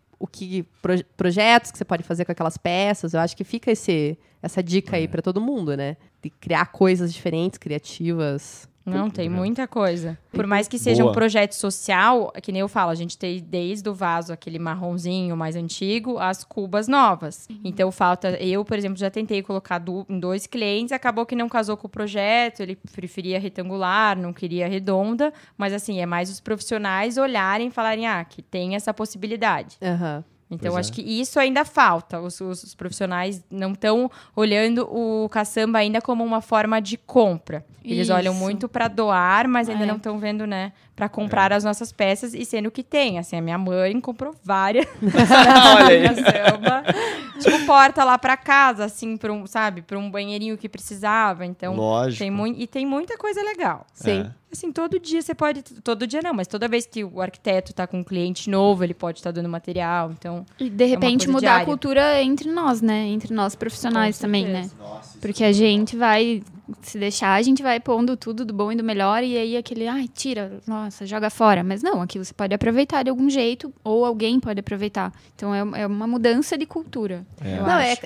projetos que você pode fazer com aquelas peças. Eu acho que fica essa dica aí para todo mundo, né, de criar coisas diferentes, criativas. Não, tem muita coisa. Por mais que seja um projeto social, que nem eu falo, a gente tem desde o vaso, aquele marronzinho mais antigo, as cubas novas. Então, eu, por exemplo, já tentei colocar em 2 clientes, acabou que não casou com o projeto, ele preferia retangular, não queria redonda, mas assim, é mais os profissionais olharem e falarem, que tem essa possibilidade. Então, acho que isso ainda falta. Os profissionais não estão olhando o caçamba ainda como uma forma de compra. Eles olham muito para doar, mas ainda não estão vendo, né, para comprar as nossas peças, e sendo que tem. Assim, a minha mãe comprou várias caçamba. Tipo, porta lá para casa, assim, para um banheirinho que precisava. Então, lógico. Tem muita coisa legal. Sim. Assim, todo dia você pode... Todo dia não, mas toda vez que o arquiteto tá com um cliente novo, ele pode estar dando material, então... E, de repente, mudar diária. a cultura entre nós, né? Entre nós profissionais também, né? Porque a gente vai... Se deixar, a gente vai pondo tudo do bom e do melhor, e aí aquele, tira, nossa, joga fora. Mas não, aquilo você pode aproveitar de algum jeito, ou alguém pode aproveitar. Então, é uma mudança de cultura.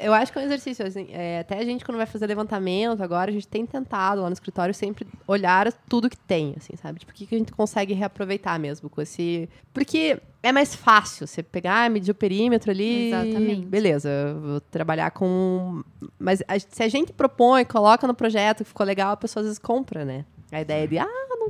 Eu acho que é um exercício, assim, até a gente, quando vai fazer levantamento agora, a gente tem tentado lá no escritório sempre olhar tudo que tem, assim, sabe? Tipo, o que a gente consegue reaproveitar mesmo com esse... Porque é mais fácil você pegar, medir o perímetro ali. Exatamente. Beleza, eu vou trabalhar com... Mas se a gente propõe, coloca no projeto que ficou legal, a pessoa às vezes compra, né? A ideia de,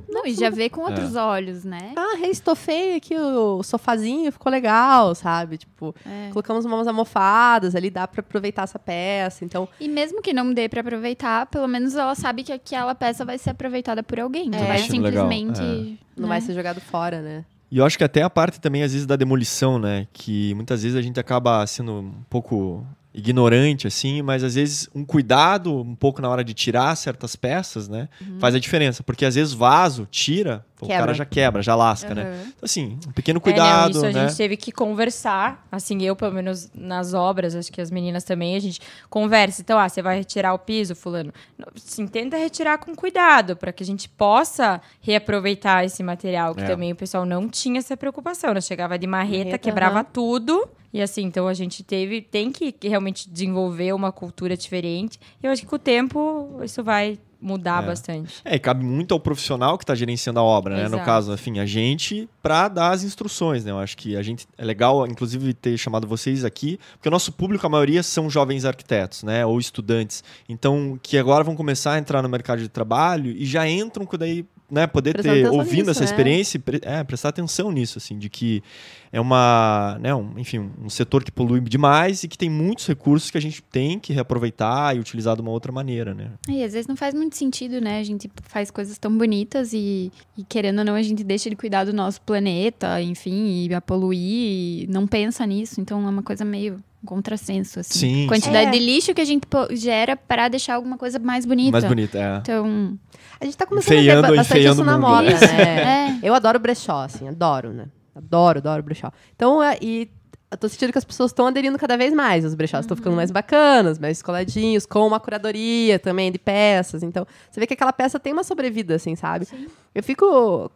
não, e já vê com outros olhos, né? Reestofei aqui o sofazinho, ficou legal, sabe? Tipo, colocamos umas almofadas ali, dá pra aproveitar essa peça, então... E mesmo que não dê pra aproveitar, pelo menos ela sabe que aquela peça vai ser aproveitada por alguém. Não vai simplesmente... Não vai ser jogado fora, né? E eu acho que até a parte também, às vezes, da demolição, né? Que muitas vezes a gente acaba sendo um pouco ignorante, assim, mas às vezes um cuidado um pouco na hora de tirar certas peças, né? Faz a diferença. Porque às vezes vaso, tira, o cara já quebra, já lasca, né? Então, assim, um pequeno cuidado, isso né? A gente teve que conversar, assim, eu, pelo menos nas obras, acho que as meninas também, a gente conversa. Então, você vai retirar o piso, fulano? Assim, tenta retirar com cuidado, para que a gente possa reaproveitar esse material, que também o pessoal não tinha essa preocupação, né? Chegava de marreta, quebrava tudo. E assim, então a gente tem que realmente desenvolver uma cultura diferente. E eu acho que com o tempo isso vai mudar bastante. E cabe muito ao profissional que está gerenciando a obra, né? Exato. No caso, enfim, a gente, para dar as instruções, né? Eu acho que é legal, inclusive, ter chamado vocês aqui, porque o nosso público, a maioria, são jovens arquitetos, né? Ou estudantes. Então, que agora vão começar a entrar no mercado de trabalho e já entram com daí... Né, poder ter, ouvindo essa experiência, prestar atenção nisso, assim, de que é um setor que polui demais e que tem muitos recursos que a gente tem que reaproveitar e utilizar de uma outra maneira, né? E às vezes não faz muito sentido, né? A gente faz coisas tão bonitas e querendo ou não, a gente deixa de cuidar do nosso planeta, enfim, e a poluir, e não pensa nisso, então é uma coisa meio... contrassenso, assim. Sim, quantidade de lixo que a gente gera para deixar alguma coisa mais bonita. Mais bonita, Então... A gente tá começando a ter bastante isso na moda, isso. né? Eu adoro brechó, assim, adoro, né? Adoro brechó. Então, eu tô sentindo que as pessoas estão aderindo cada vez mais. Os brechós estão ficando mais bacanas, mais coladinhos, com uma curadoria também de peças. Então, você vê que aquela peça tem uma sobrevida, assim, sabe? Sim. Eu fico...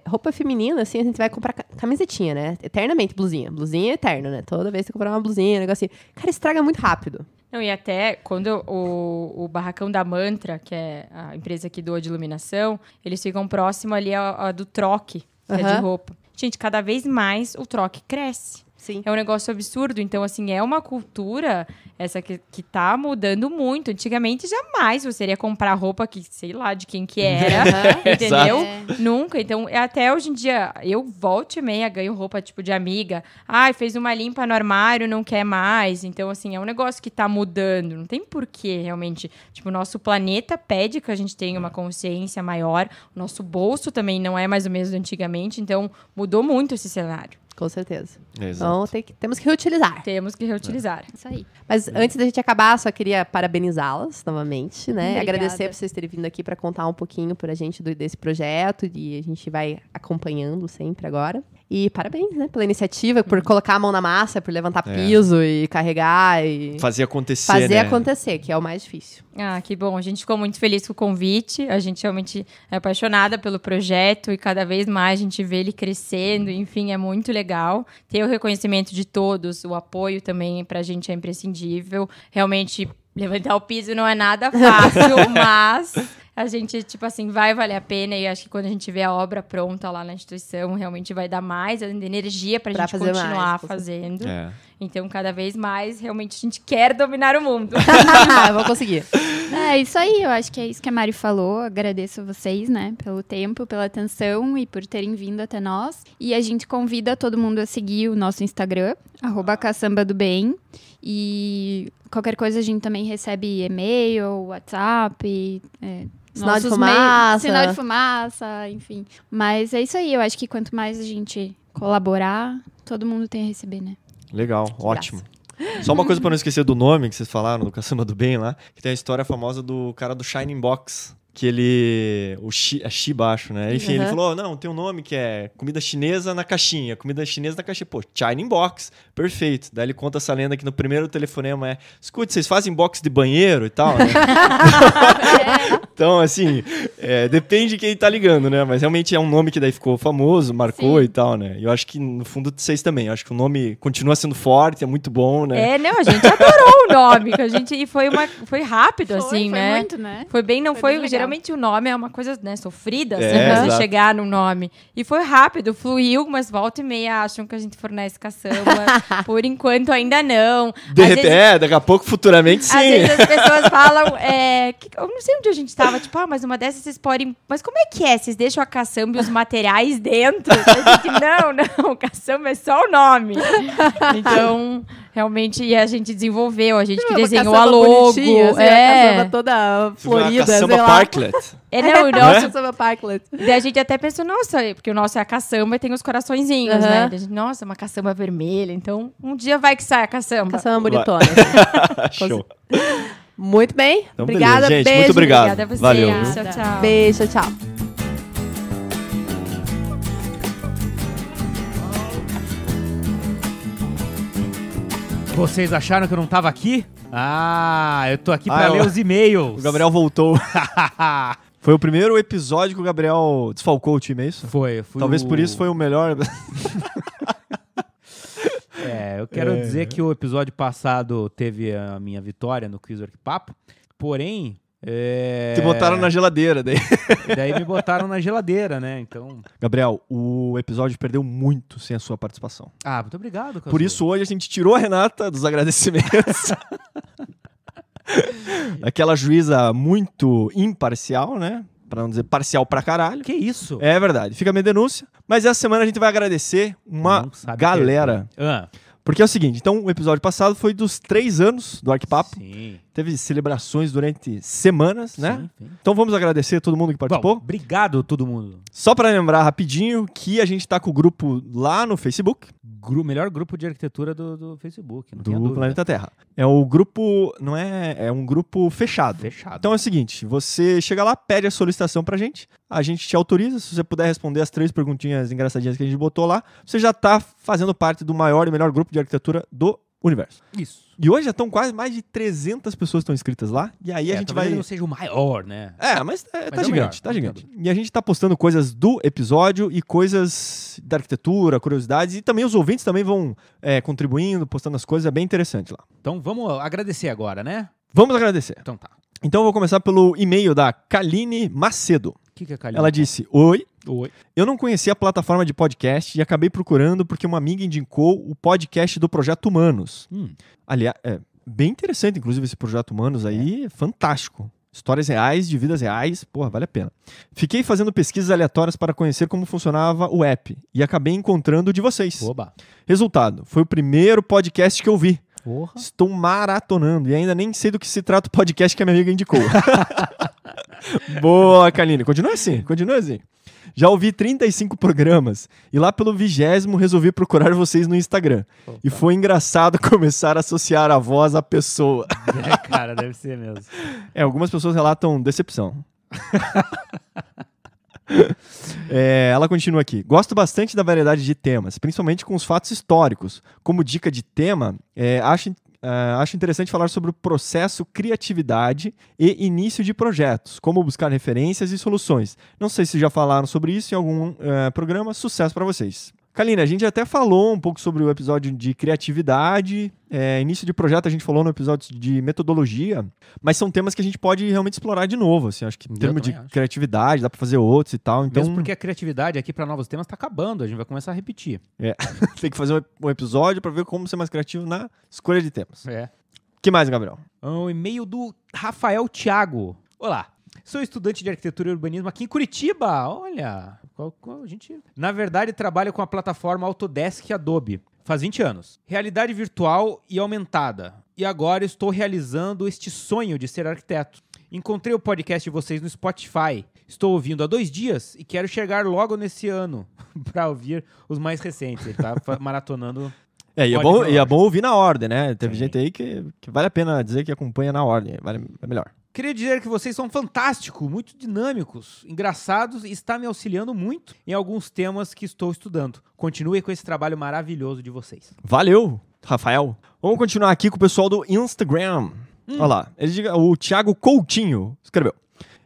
roupa feminina, assim, a gente vai comprar camisetinha, né? Eternamente, blusinha. Blusinha é eterno, né? Toda vez que você comprar uma blusinha, um negocinho. Cara, estraga muito rápido. Não, e até quando o Barracão da Mantra, que é a empresa que doa de iluminação, eles ficam próximo ali do troque, que é de roupa. Gente, cada vez mais o troque cresce. Sim. É um negócio absurdo. Então, assim, é uma cultura essa que tá mudando muito. Antigamente, jamais você iria comprar roupa que, sei lá, de quem que era, entendeu? Nunca. Então, até hoje em dia, eu volto e meia, ganho roupa, tipo, de amiga. Fez uma limpa no armário, não quer mais. Então, assim, é um negócio que tá mudando. Não tem porquê, realmente. Tipo, o nosso planeta pede que a gente tenha uma consciência maior. O nosso bolso também não é mais o mesmo de antigamente. Então, mudou muito esse cenário. Com certeza. Exato. Então temos que reutilizar. Temos que reutilizar. Isso aí. Mas antes da gente acabar, só queria parabenizá-las novamente, né? Obrigada. Agradecer por vocês terem vindo aqui para contar um pouquinho pra gente desse projeto e a gente vai acompanhando sempre agora. E parabéns, né, pela iniciativa, por colocar a mão na massa, por levantar piso e carregar e Fazer acontecer, né? acontecer, que é o mais difícil. Ah, que bom. A gente ficou muito feliz com o convite. A gente realmente é apaixonada pelo projeto e cada vez mais a gente vê ele crescendo. Enfim, é muito legal. Ter o reconhecimento de todos, o apoio também pra gente é imprescindível. Realmente, levantar o piso não é nada fácil, mas a gente, tipo assim, vai valer a pena. E acho que quando a gente vê a obra pronta lá na instituição, realmente vai dar mais energia pra gente fazer continuar mais, fazendo. É. Então, cada vez mais, realmente, a gente quer dominar o mundo. Vou conseguir. É isso aí, eu acho que é isso que a Mari falou. Agradeço vocês, né, pelo tempo, pela atenção e por terem vindo até nós. E a gente convida todo mundo a seguir o nosso Instagram, @caçambadobem. E qualquer coisa a gente também recebe e-mail, WhatsApp, Sinal de nossos fumaça. sinal de fumaça, enfim. Mas é isso aí, eu acho que quanto mais a gente colaborar, todo mundo tem a receber, né? Legal, ótimo. Só uma coisa pra não esquecer do nome que vocês falaram, do Caçamba do Bem lá, que tem a história famosa do cara do Shining Box. Que ele... É Shiba, acho, né? Enfim, ele falou, não, tem um nome que é comida chinesa na caixinha. Comida chinesa na caixinha. Pô, Shining Box. Perfeito. Daí ele conta essa lenda que no primeiro telefonema é... Escute, vocês fazem box de banheiro e tal, né? Então, assim, depende de quem tá ligando, né? Mas realmente é um nome que daí ficou famoso, marcou e tal, né? E eu acho que, no fundo, vocês também. Eu acho que o nome continua sendo forte, é muito bom, né? Não, a gente adorou o nome. Que a gente, e foi rápido, assim, foi né? muito, né? Foi bem, não Foi foi... bem legal. Geralmente o nome é uma coisa, né, sofrida, assim, É, pra você exato. chegar no nome. E foi rápido, fluiu, mas volta e meia acham que a gente fornece caçamba. Por enquanto, ainda não. De repente, daqui a pouco, futuramente, sim. Às vezes as pessoas falam, eu não sei onde a gente tava, tipo, mas uma dessas vocês podem... Mas como é que é? Vocês deixam a caçamba e os materiais dentro? A gente, não, caçamba é só o nome. Então... Realmente, e a gente desenvolveu, a gente que desenhou a logo. Assim, a caçamba toda florida, Caçamba sei lá. Parklet. Não, o nosso... Caçamba Parklet. Daí a gente até pensou, nossa, porque o nosso é a caçamba e tem os coraçõezinhos, né? Daí a gente, nossa, uma caçamba vermelha. Então, um dia vai que sai a caçamba. Caçamba bonitona. Show. Muito bem. Então, Obrigada, beleza, gente. beijo. Muito obrigado. Obrigada a vocês. Valeu, viu? Tchau, tchau. Beijo, tchau. Vocês acharam que eu não tava aqui? Ah, eu tô aqui pra Ah, ler os e-mails. O Gabriel voltou. Foi o primeiro episódio que o Gabriel desfalcou o time, é isso? Fui Talvez o- por isso foi o melhor. Eu quero dizer que o episódio passado teve a minha vitória no Quiz Papo, porém... Te botaram na geladeira daí. Daí me botaram na geladeira, né? Então... Gabriel, o episódio perdeu muito sem a sua participação. Ah, muito obrigado, Cazu. Por isso hoje a gente tirou a Renata dos agradecimentos. Aquela juíza muito imparcial, né? Pra não dizer parcial pra caralho. Que isso? É verdade, fica a minha denúncia. Mas essa semana a gente vai agradecer uma Não sabe galera. perder. Porque é o seguinte, então o episódio passado foi dos 3 anos do Arquipapo. Sim. Teve celebrações durante semanas, né? Sim. Então vamos agradecer a todo mundo que participou. Bom, obrigado todo mundo. Só para lembrar rapidinho que a gente tá com o grupo lá no Facebook Melhor grupo de arquitetura do Facebook, não do tenha dúvida. Planeta Terra. É o grupo, não é, é um grupo fechado. Fechado. Então é o seguinte, você chega lá, pede a solicitação pra gente, a gente te autoriza, se você puder responder as 3 perguntinhas engraçadinhas que a gente botou lá, você já tá fazendo parte do maior e melhor grupo de arquitetura do universo. Isso. E hoje já estão quase mais de 300 pessoas que estão inscritas lá, e aí a gente talvez vai... ele não seja o maior, né? Mas tá é o gigante, melhor, tá não gigante. E a gente tá postando coisas do episódio e coisas da arquitetura, curiosidades, e também os ouvintes também vão contribuindo, postando as coisas, é bem interessante lá. Então vamos agradecer agora, né? Vamos agradecer. Então tá. Então eu vou começar pelo e-mail da Kaline Macedo. O que é Calil? Ela disse, Oi, Oi. eu não conhecia a plataforma de podcast e acabei procurando porque uma amiga indicou o podcast do Projeto Humanos. Aliás, é bem interessante, inclusive, esse Projeto Humanos aí, fantástico. Histórias reais, de vidas reais, porra, vale a pena. Fiquei fazendo pesquisas aleatórias para conhecer como funcionava o app e acabei encontrando o de vocês. Oba. Resultado, foi o primeiro podcast que eu vi. Porra. Estou maratonando e ainda nem sei do que se trata o podcast que a minha amiga indicou. Boa, Kaline. Continua assim. Já ouvi 35 programas e lá pelo 20º resolvi procurar vocês no Instagram. Opa. E foi engraçado começar a associar a voz à pessoa. Cara, deve ser mesmo. Algumas pessoas relatam decepção. Ela continua aqui. Gosto bastante da variedade de temas, principalmente com os fatos históricos. Como dica de tema, acho interessante falar sobre o processo, criatividade e início de projetos, como buscar referências e soluções. Não sei se já falaram sobre isso em algum programa. Sucesso para vocês. Kaline, a gente até falou um pouco sobre o episódio de criatividade, início de projeto a gente falou no episódio de metodologia, mas são temas que a gente pode realmente explorar de novo, assim, acho que em termos de criatividade dá para fazer outros e tal. Então... Mesmo porque a criatividade aqui para novos temas tá acabando, a gente vai começar a repetir. Tem que fazer um episódio para ver como ser mais criativo na escolha de temas. O que mais, Gabriel? Um e-mail do Rafael Thiago. Olá. Sou estudante de arquitetura e urbanismo aqui em Curitiba. Olha, a gente... Na verdade, trabalho com a plataforma Autodesk Adobe. Faz 20 anos. Realidade virtual e aumentada. E agora estou realizando este sonho de ser arquiteto. Encontrei o podcast de vocês no Spotify. Estou ouvindo há 2 dias e quero chegar logo nesse ano para ouvir os mais recentes. Ele tá maratonando... E é bom ouvir na ordem, né? Teve gente aí que vale a pena dizer que acompanha na ordem. É melhor. Queria dizer que vocês são fantásticos, muito dinâmicos, engraçados e está me auxiliando muito em alguns temas que estou estudando. Continue com esse trabalho maravilhoso de vocês. Valeu, Rafael. Vamos continuar aqui com o pessoal do Instagram. Olha lá, o Thiago Coutinho escreveu.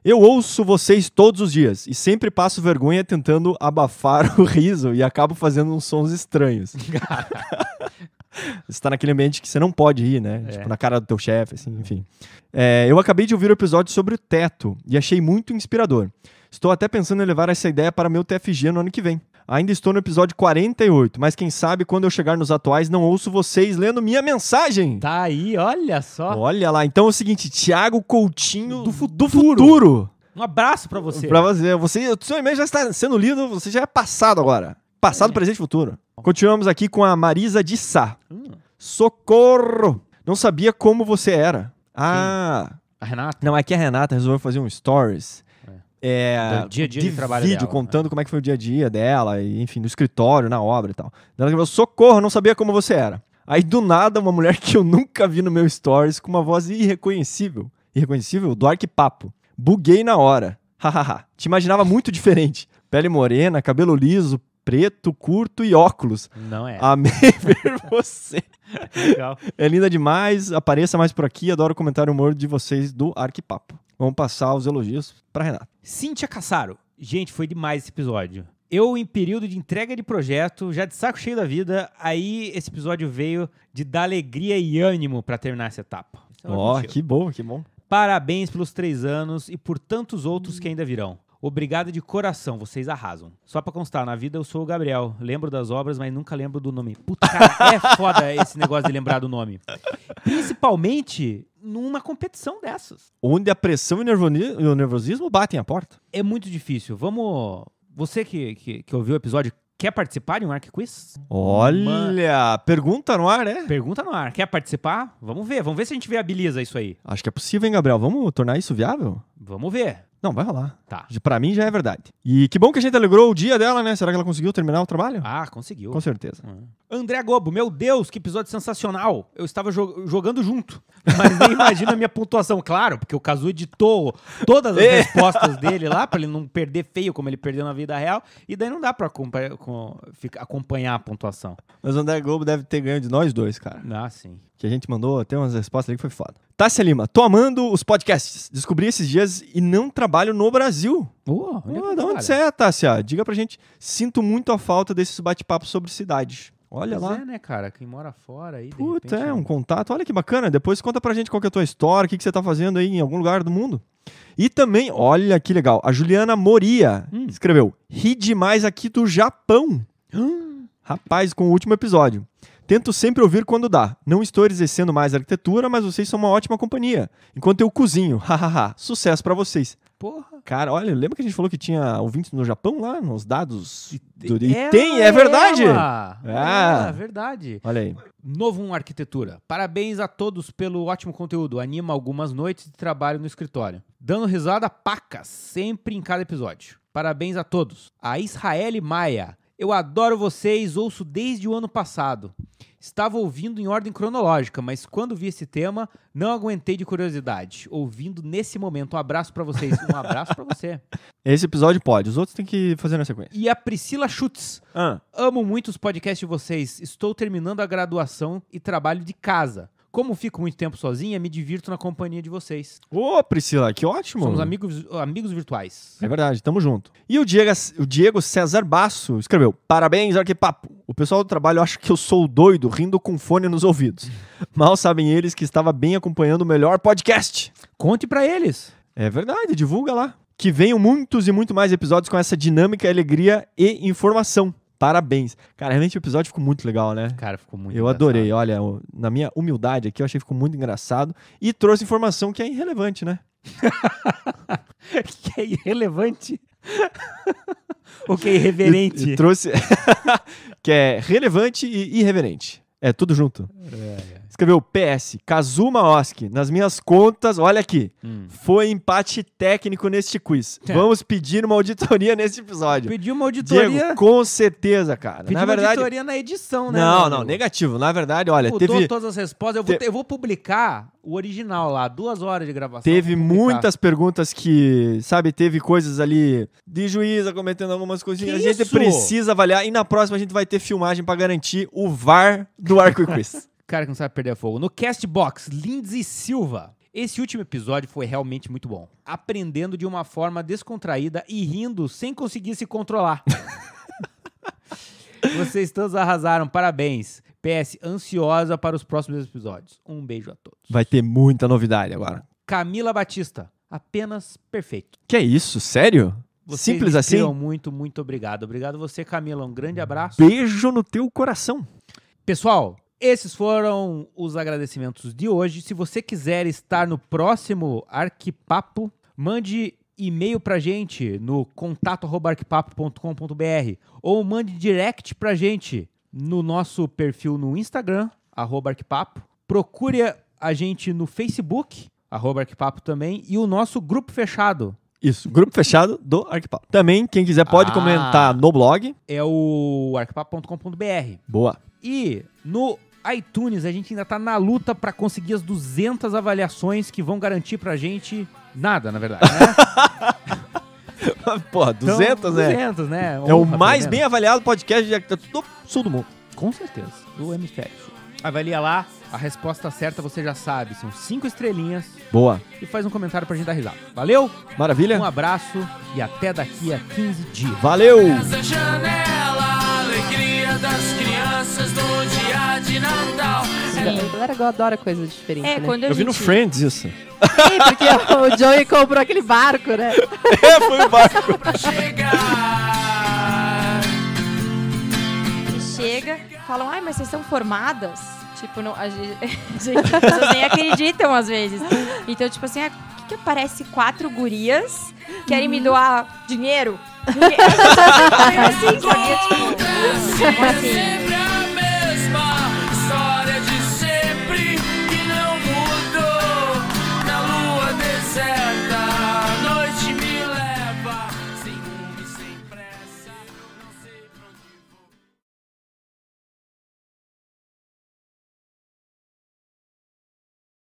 Eu ouço vocês todos os dias e sempre passo vergonha tentando abafar o riso e acabo fazendo uns sons estranhos. Você tá naquele ambiente que você não pode rir, né? Tipo, na cara do teu chefe, assim, enfim. Eu acabei de ouvir o episódio sobre o teto e achei muito inspirador. Estou até pensando em levar essa ideia para meu TFG no ano que vem. Ainda estou no episódio 48, mas quem sabe quando eu chegar nos atuais não ouço vocês lendo minha mensagem. Tá aí, olha só. Olha lá, então é o seguinte, Thiago Coutinho do futuro. Um abraço pra você. Pra você. O seu e-mail já está sendo lido, você já é passado agora. Passado, presente e futuro. Continuamos aqui com a Marisa de Sá. Socorro! Não sabia como você era. A Renata? Não, aqui a Renata resolveu fazer um stories. Do dia a dia de trabalho vídeo dela, contando como é que foi o dia a dia dela, e, enfim, no escritório, na obra e tal. Ela falou, socorro, não sabia como você era. Aí, do nada, uma mulher que eu nunca vi no meu stories, com uma voz irreconhecível, do Arquipapo. Buguei na hora. Hahaha. Te imaginava muito diferente. Pele morena, cabelo liso, preto, curto e óculos. Não é. Amei ver você. Legal. É linda demais. Apareça mais por aqui. Adoro o comentário humor de vocês do Arquipapo. Vamos passar os elogios pra Renata. Cíntia Cassaro. Gente, foi demais esse episódio. Eu, em período de entrega de projeto, já de saco cheio da vida, aí esse episódio veio de dar alegria e ânimo pra terminar essa etapa. Que bom, que bom. Parabéns pelos 3 anos e por tantos outros que ainda virão. Obrigado de coração, vocês arrasam. Só pra constar, na vida eu sou o Gabriel. Lembro das obras, mas nunca lembro do nome. Puta, cara, é foda esse negócio de lembrar do nome. Principalmente numa competição dessas. Onde a pressão e o nervosismo batem a porta. É muito difícil. Vamos... Você que ouviu o episódio, quer participar de um ArcQuiz? Olha, pergunta no ar, né? Pergunta no ar. Quer participar? Vamos ver se a gente viabiliza isso aí. Acho que é possível, hein, Gabriel? Vamos tornar isso viável? Vamos ver. Não, vai rolar. Tá. Pra mim já é verdade. E que bom que a gente alegrou o dia dela, né? Será que ela conseguiu terminar o trabalho? Ah, conseguiu. Com certeza. André Gobo, meu Deus, que episódio sensacional. Eu estava jogando junto, mas nem imagino a minha pontuação. Claro, porque o Cazu editou todas as respostas dele lá, pra ele não perder feio como ele perdeu na vida real, e daí não dá pra acompanhar a pontuação. Mas o André Gobo deve ter ganho de nós dois, cara. Ah, sim. Que a gente mandou, tem umas respostas ali que foi foda. Tássia Lima, tô amando os podcasts. Descobri esses dias e não trabalho no Brasil. De onde você é, Tássia? Diga pra gente. Sinto muito a falta desses bate-papos sobre cidade. Olha lá. É, né, cara? Quem mora fora aí, Puta, um contato. Olha que bacana. Depois conta pra gente qual que é a tua história, o que você tá fazendo aí em algum lugar do mundo. E também, olha que legal, a Juliana Moria escreveu, ri demais aqui do Japão. Rapaz, com o último episódio. Tento sempre ouvir quando dá. Não estou exercendo mais arquitetura, mas vocês são uma ótima companhia. Enquanto eu cozinho. Hahaha. Sucesso pra vocês. Porra. Cara, olha, lembra que a gente falou que tinha ouvintes no Japão lá, nos dados? Tem, é verdade! É verdade. Olha aí. Novo 1 Arquitetura. Parabéns a todos pelo ótimo conteúdo. Anima algumas noites de trabalho no escritório. Dando risada pacas, sempre em cada episódio. Parabéns a todos. A Israele Maia. Eu adoro vocês, ouço desde o ano passado. Estava ouvindo em ordem cronológica, mas quando vi esse tema, não aguentei de curiosidade. Ouvindo nesse momento. Um abraço pra vocês. Um abraço pra você. Esse episódio pode, os outros tem que fazer na sequência. E a Priscila Schutz. Amo muito os podcasts de vocês. Estou terminando a graduação e trabalho de casa. Como fico muito tempo sozinha, me divirto na companhia de vocês. Ô, Priscila, que ótimo. Somos amigos virtuais. É verdade, tamo junto. E o Diego César Basso escreveu: parabéns, Arquipapo. O pessoal do trabalho acha que eu sou doido, rindo com fone nos ouvidos. Mal sabem eles que estava bem acompanhando o melhor podcast. Conte pra eles. É verdade, divulga lá. Que venham muitos e muito mais episódios com essa dinâmica, alegria e informação. Parabéns. Cara, realmente o episódio ficou muito legal, né? Cara, ficou muito engraçado. Adorei. Olha, na minha humildade aqui, eu achei que ficou muito engraçado. E trouxe informação que é irrelevante, né? Que é irrelevante? O que é irreverente? Trouxe... que é relevante e irreverente. É tudo junto. Escreveu PS, Kazuma Oski. Nas minhas contas, olha aqui. Foi empate técnico neste quiz. Vamos pedir uma auditoria nesse episódio. Pedir uma auditoria? Diego, com certeza, cara. Pedir uma auditoria na edição, né? Não, negativo. Na verdade, olha, mudou todas as respostas. Eu vou publicar o original lá, 2 horas de gravação. Teve muitas perguntas que, sabe, teve coisas ali de juíza cometendo algumas coisinhas. A gente precisa avaliar. E na próxima a gente vai ter filmagem pra garantir o VAR do Arco e Quiz. Cara que não sabe perder fogo. No Castbox, Lindsay Silva. Esse último episódio foi realmente muito bom. Aprendendo de uma forma descontraída e rindo sem conseguir se controlar. Vocês todos arrasaram, parabéns. PS, ansiosa para os próximos episódios. Um beijo a todos. Vai ter muita novidade agora. Camila Batista, apenas perfeito. Que é isso? Sério? Vocês simples assim? Muito, muito obrigado. Obrigado você, Camila. Um grande abraço. Beijo no teu coração. Pessoal, esses foram os agradecimentos de hoje. Se você quiser estar no próximo Arquipapo, mande e-mail pra gente no contato@arquipapo.com.br ou mande direct pra gente no nosso perfil no Instagram, @arquipapo. Procure a gente no Facebook, @arquipapo também, e o nosso grupo fechado. Isso, grupo fechado do Arquipapo. Também, quem quiser pode comentar no blog. É o arquipapo.com.br. Boa. E no iTunes a gente ainda tá na luta pra conseguir as 200 avaliações que vão garantir pra gente nada, na verdade, né? Porra, 200, né? 200, né? É o mais bem avaliado podcast do sul do mundo. Com certeza, do hemisfério sul. Avalia lá, a resposta certa você já sabe, são 5 estrelinhas. Boa. E faz um comentário pra gente dar risada. Valeu? Maravilha. Um abraço e até daqui a 15 dias. Valeu! Essa janela, a alegria das crianças no dia de Natal. A galera adora coisas diferentes, né? Quando Eu vi no Friends isso. Sim, porque o Joey comprou aquele barco, né? Foi o barco. Chegar. chega, falam, ai, mas vocês são formadas? Tipo, não, as pessoas nem acreditam às vezes. Então, tipo assim, o que aparece 4 gurias querem me doar dinheiro? Assim, sabia? Tipo, como assim?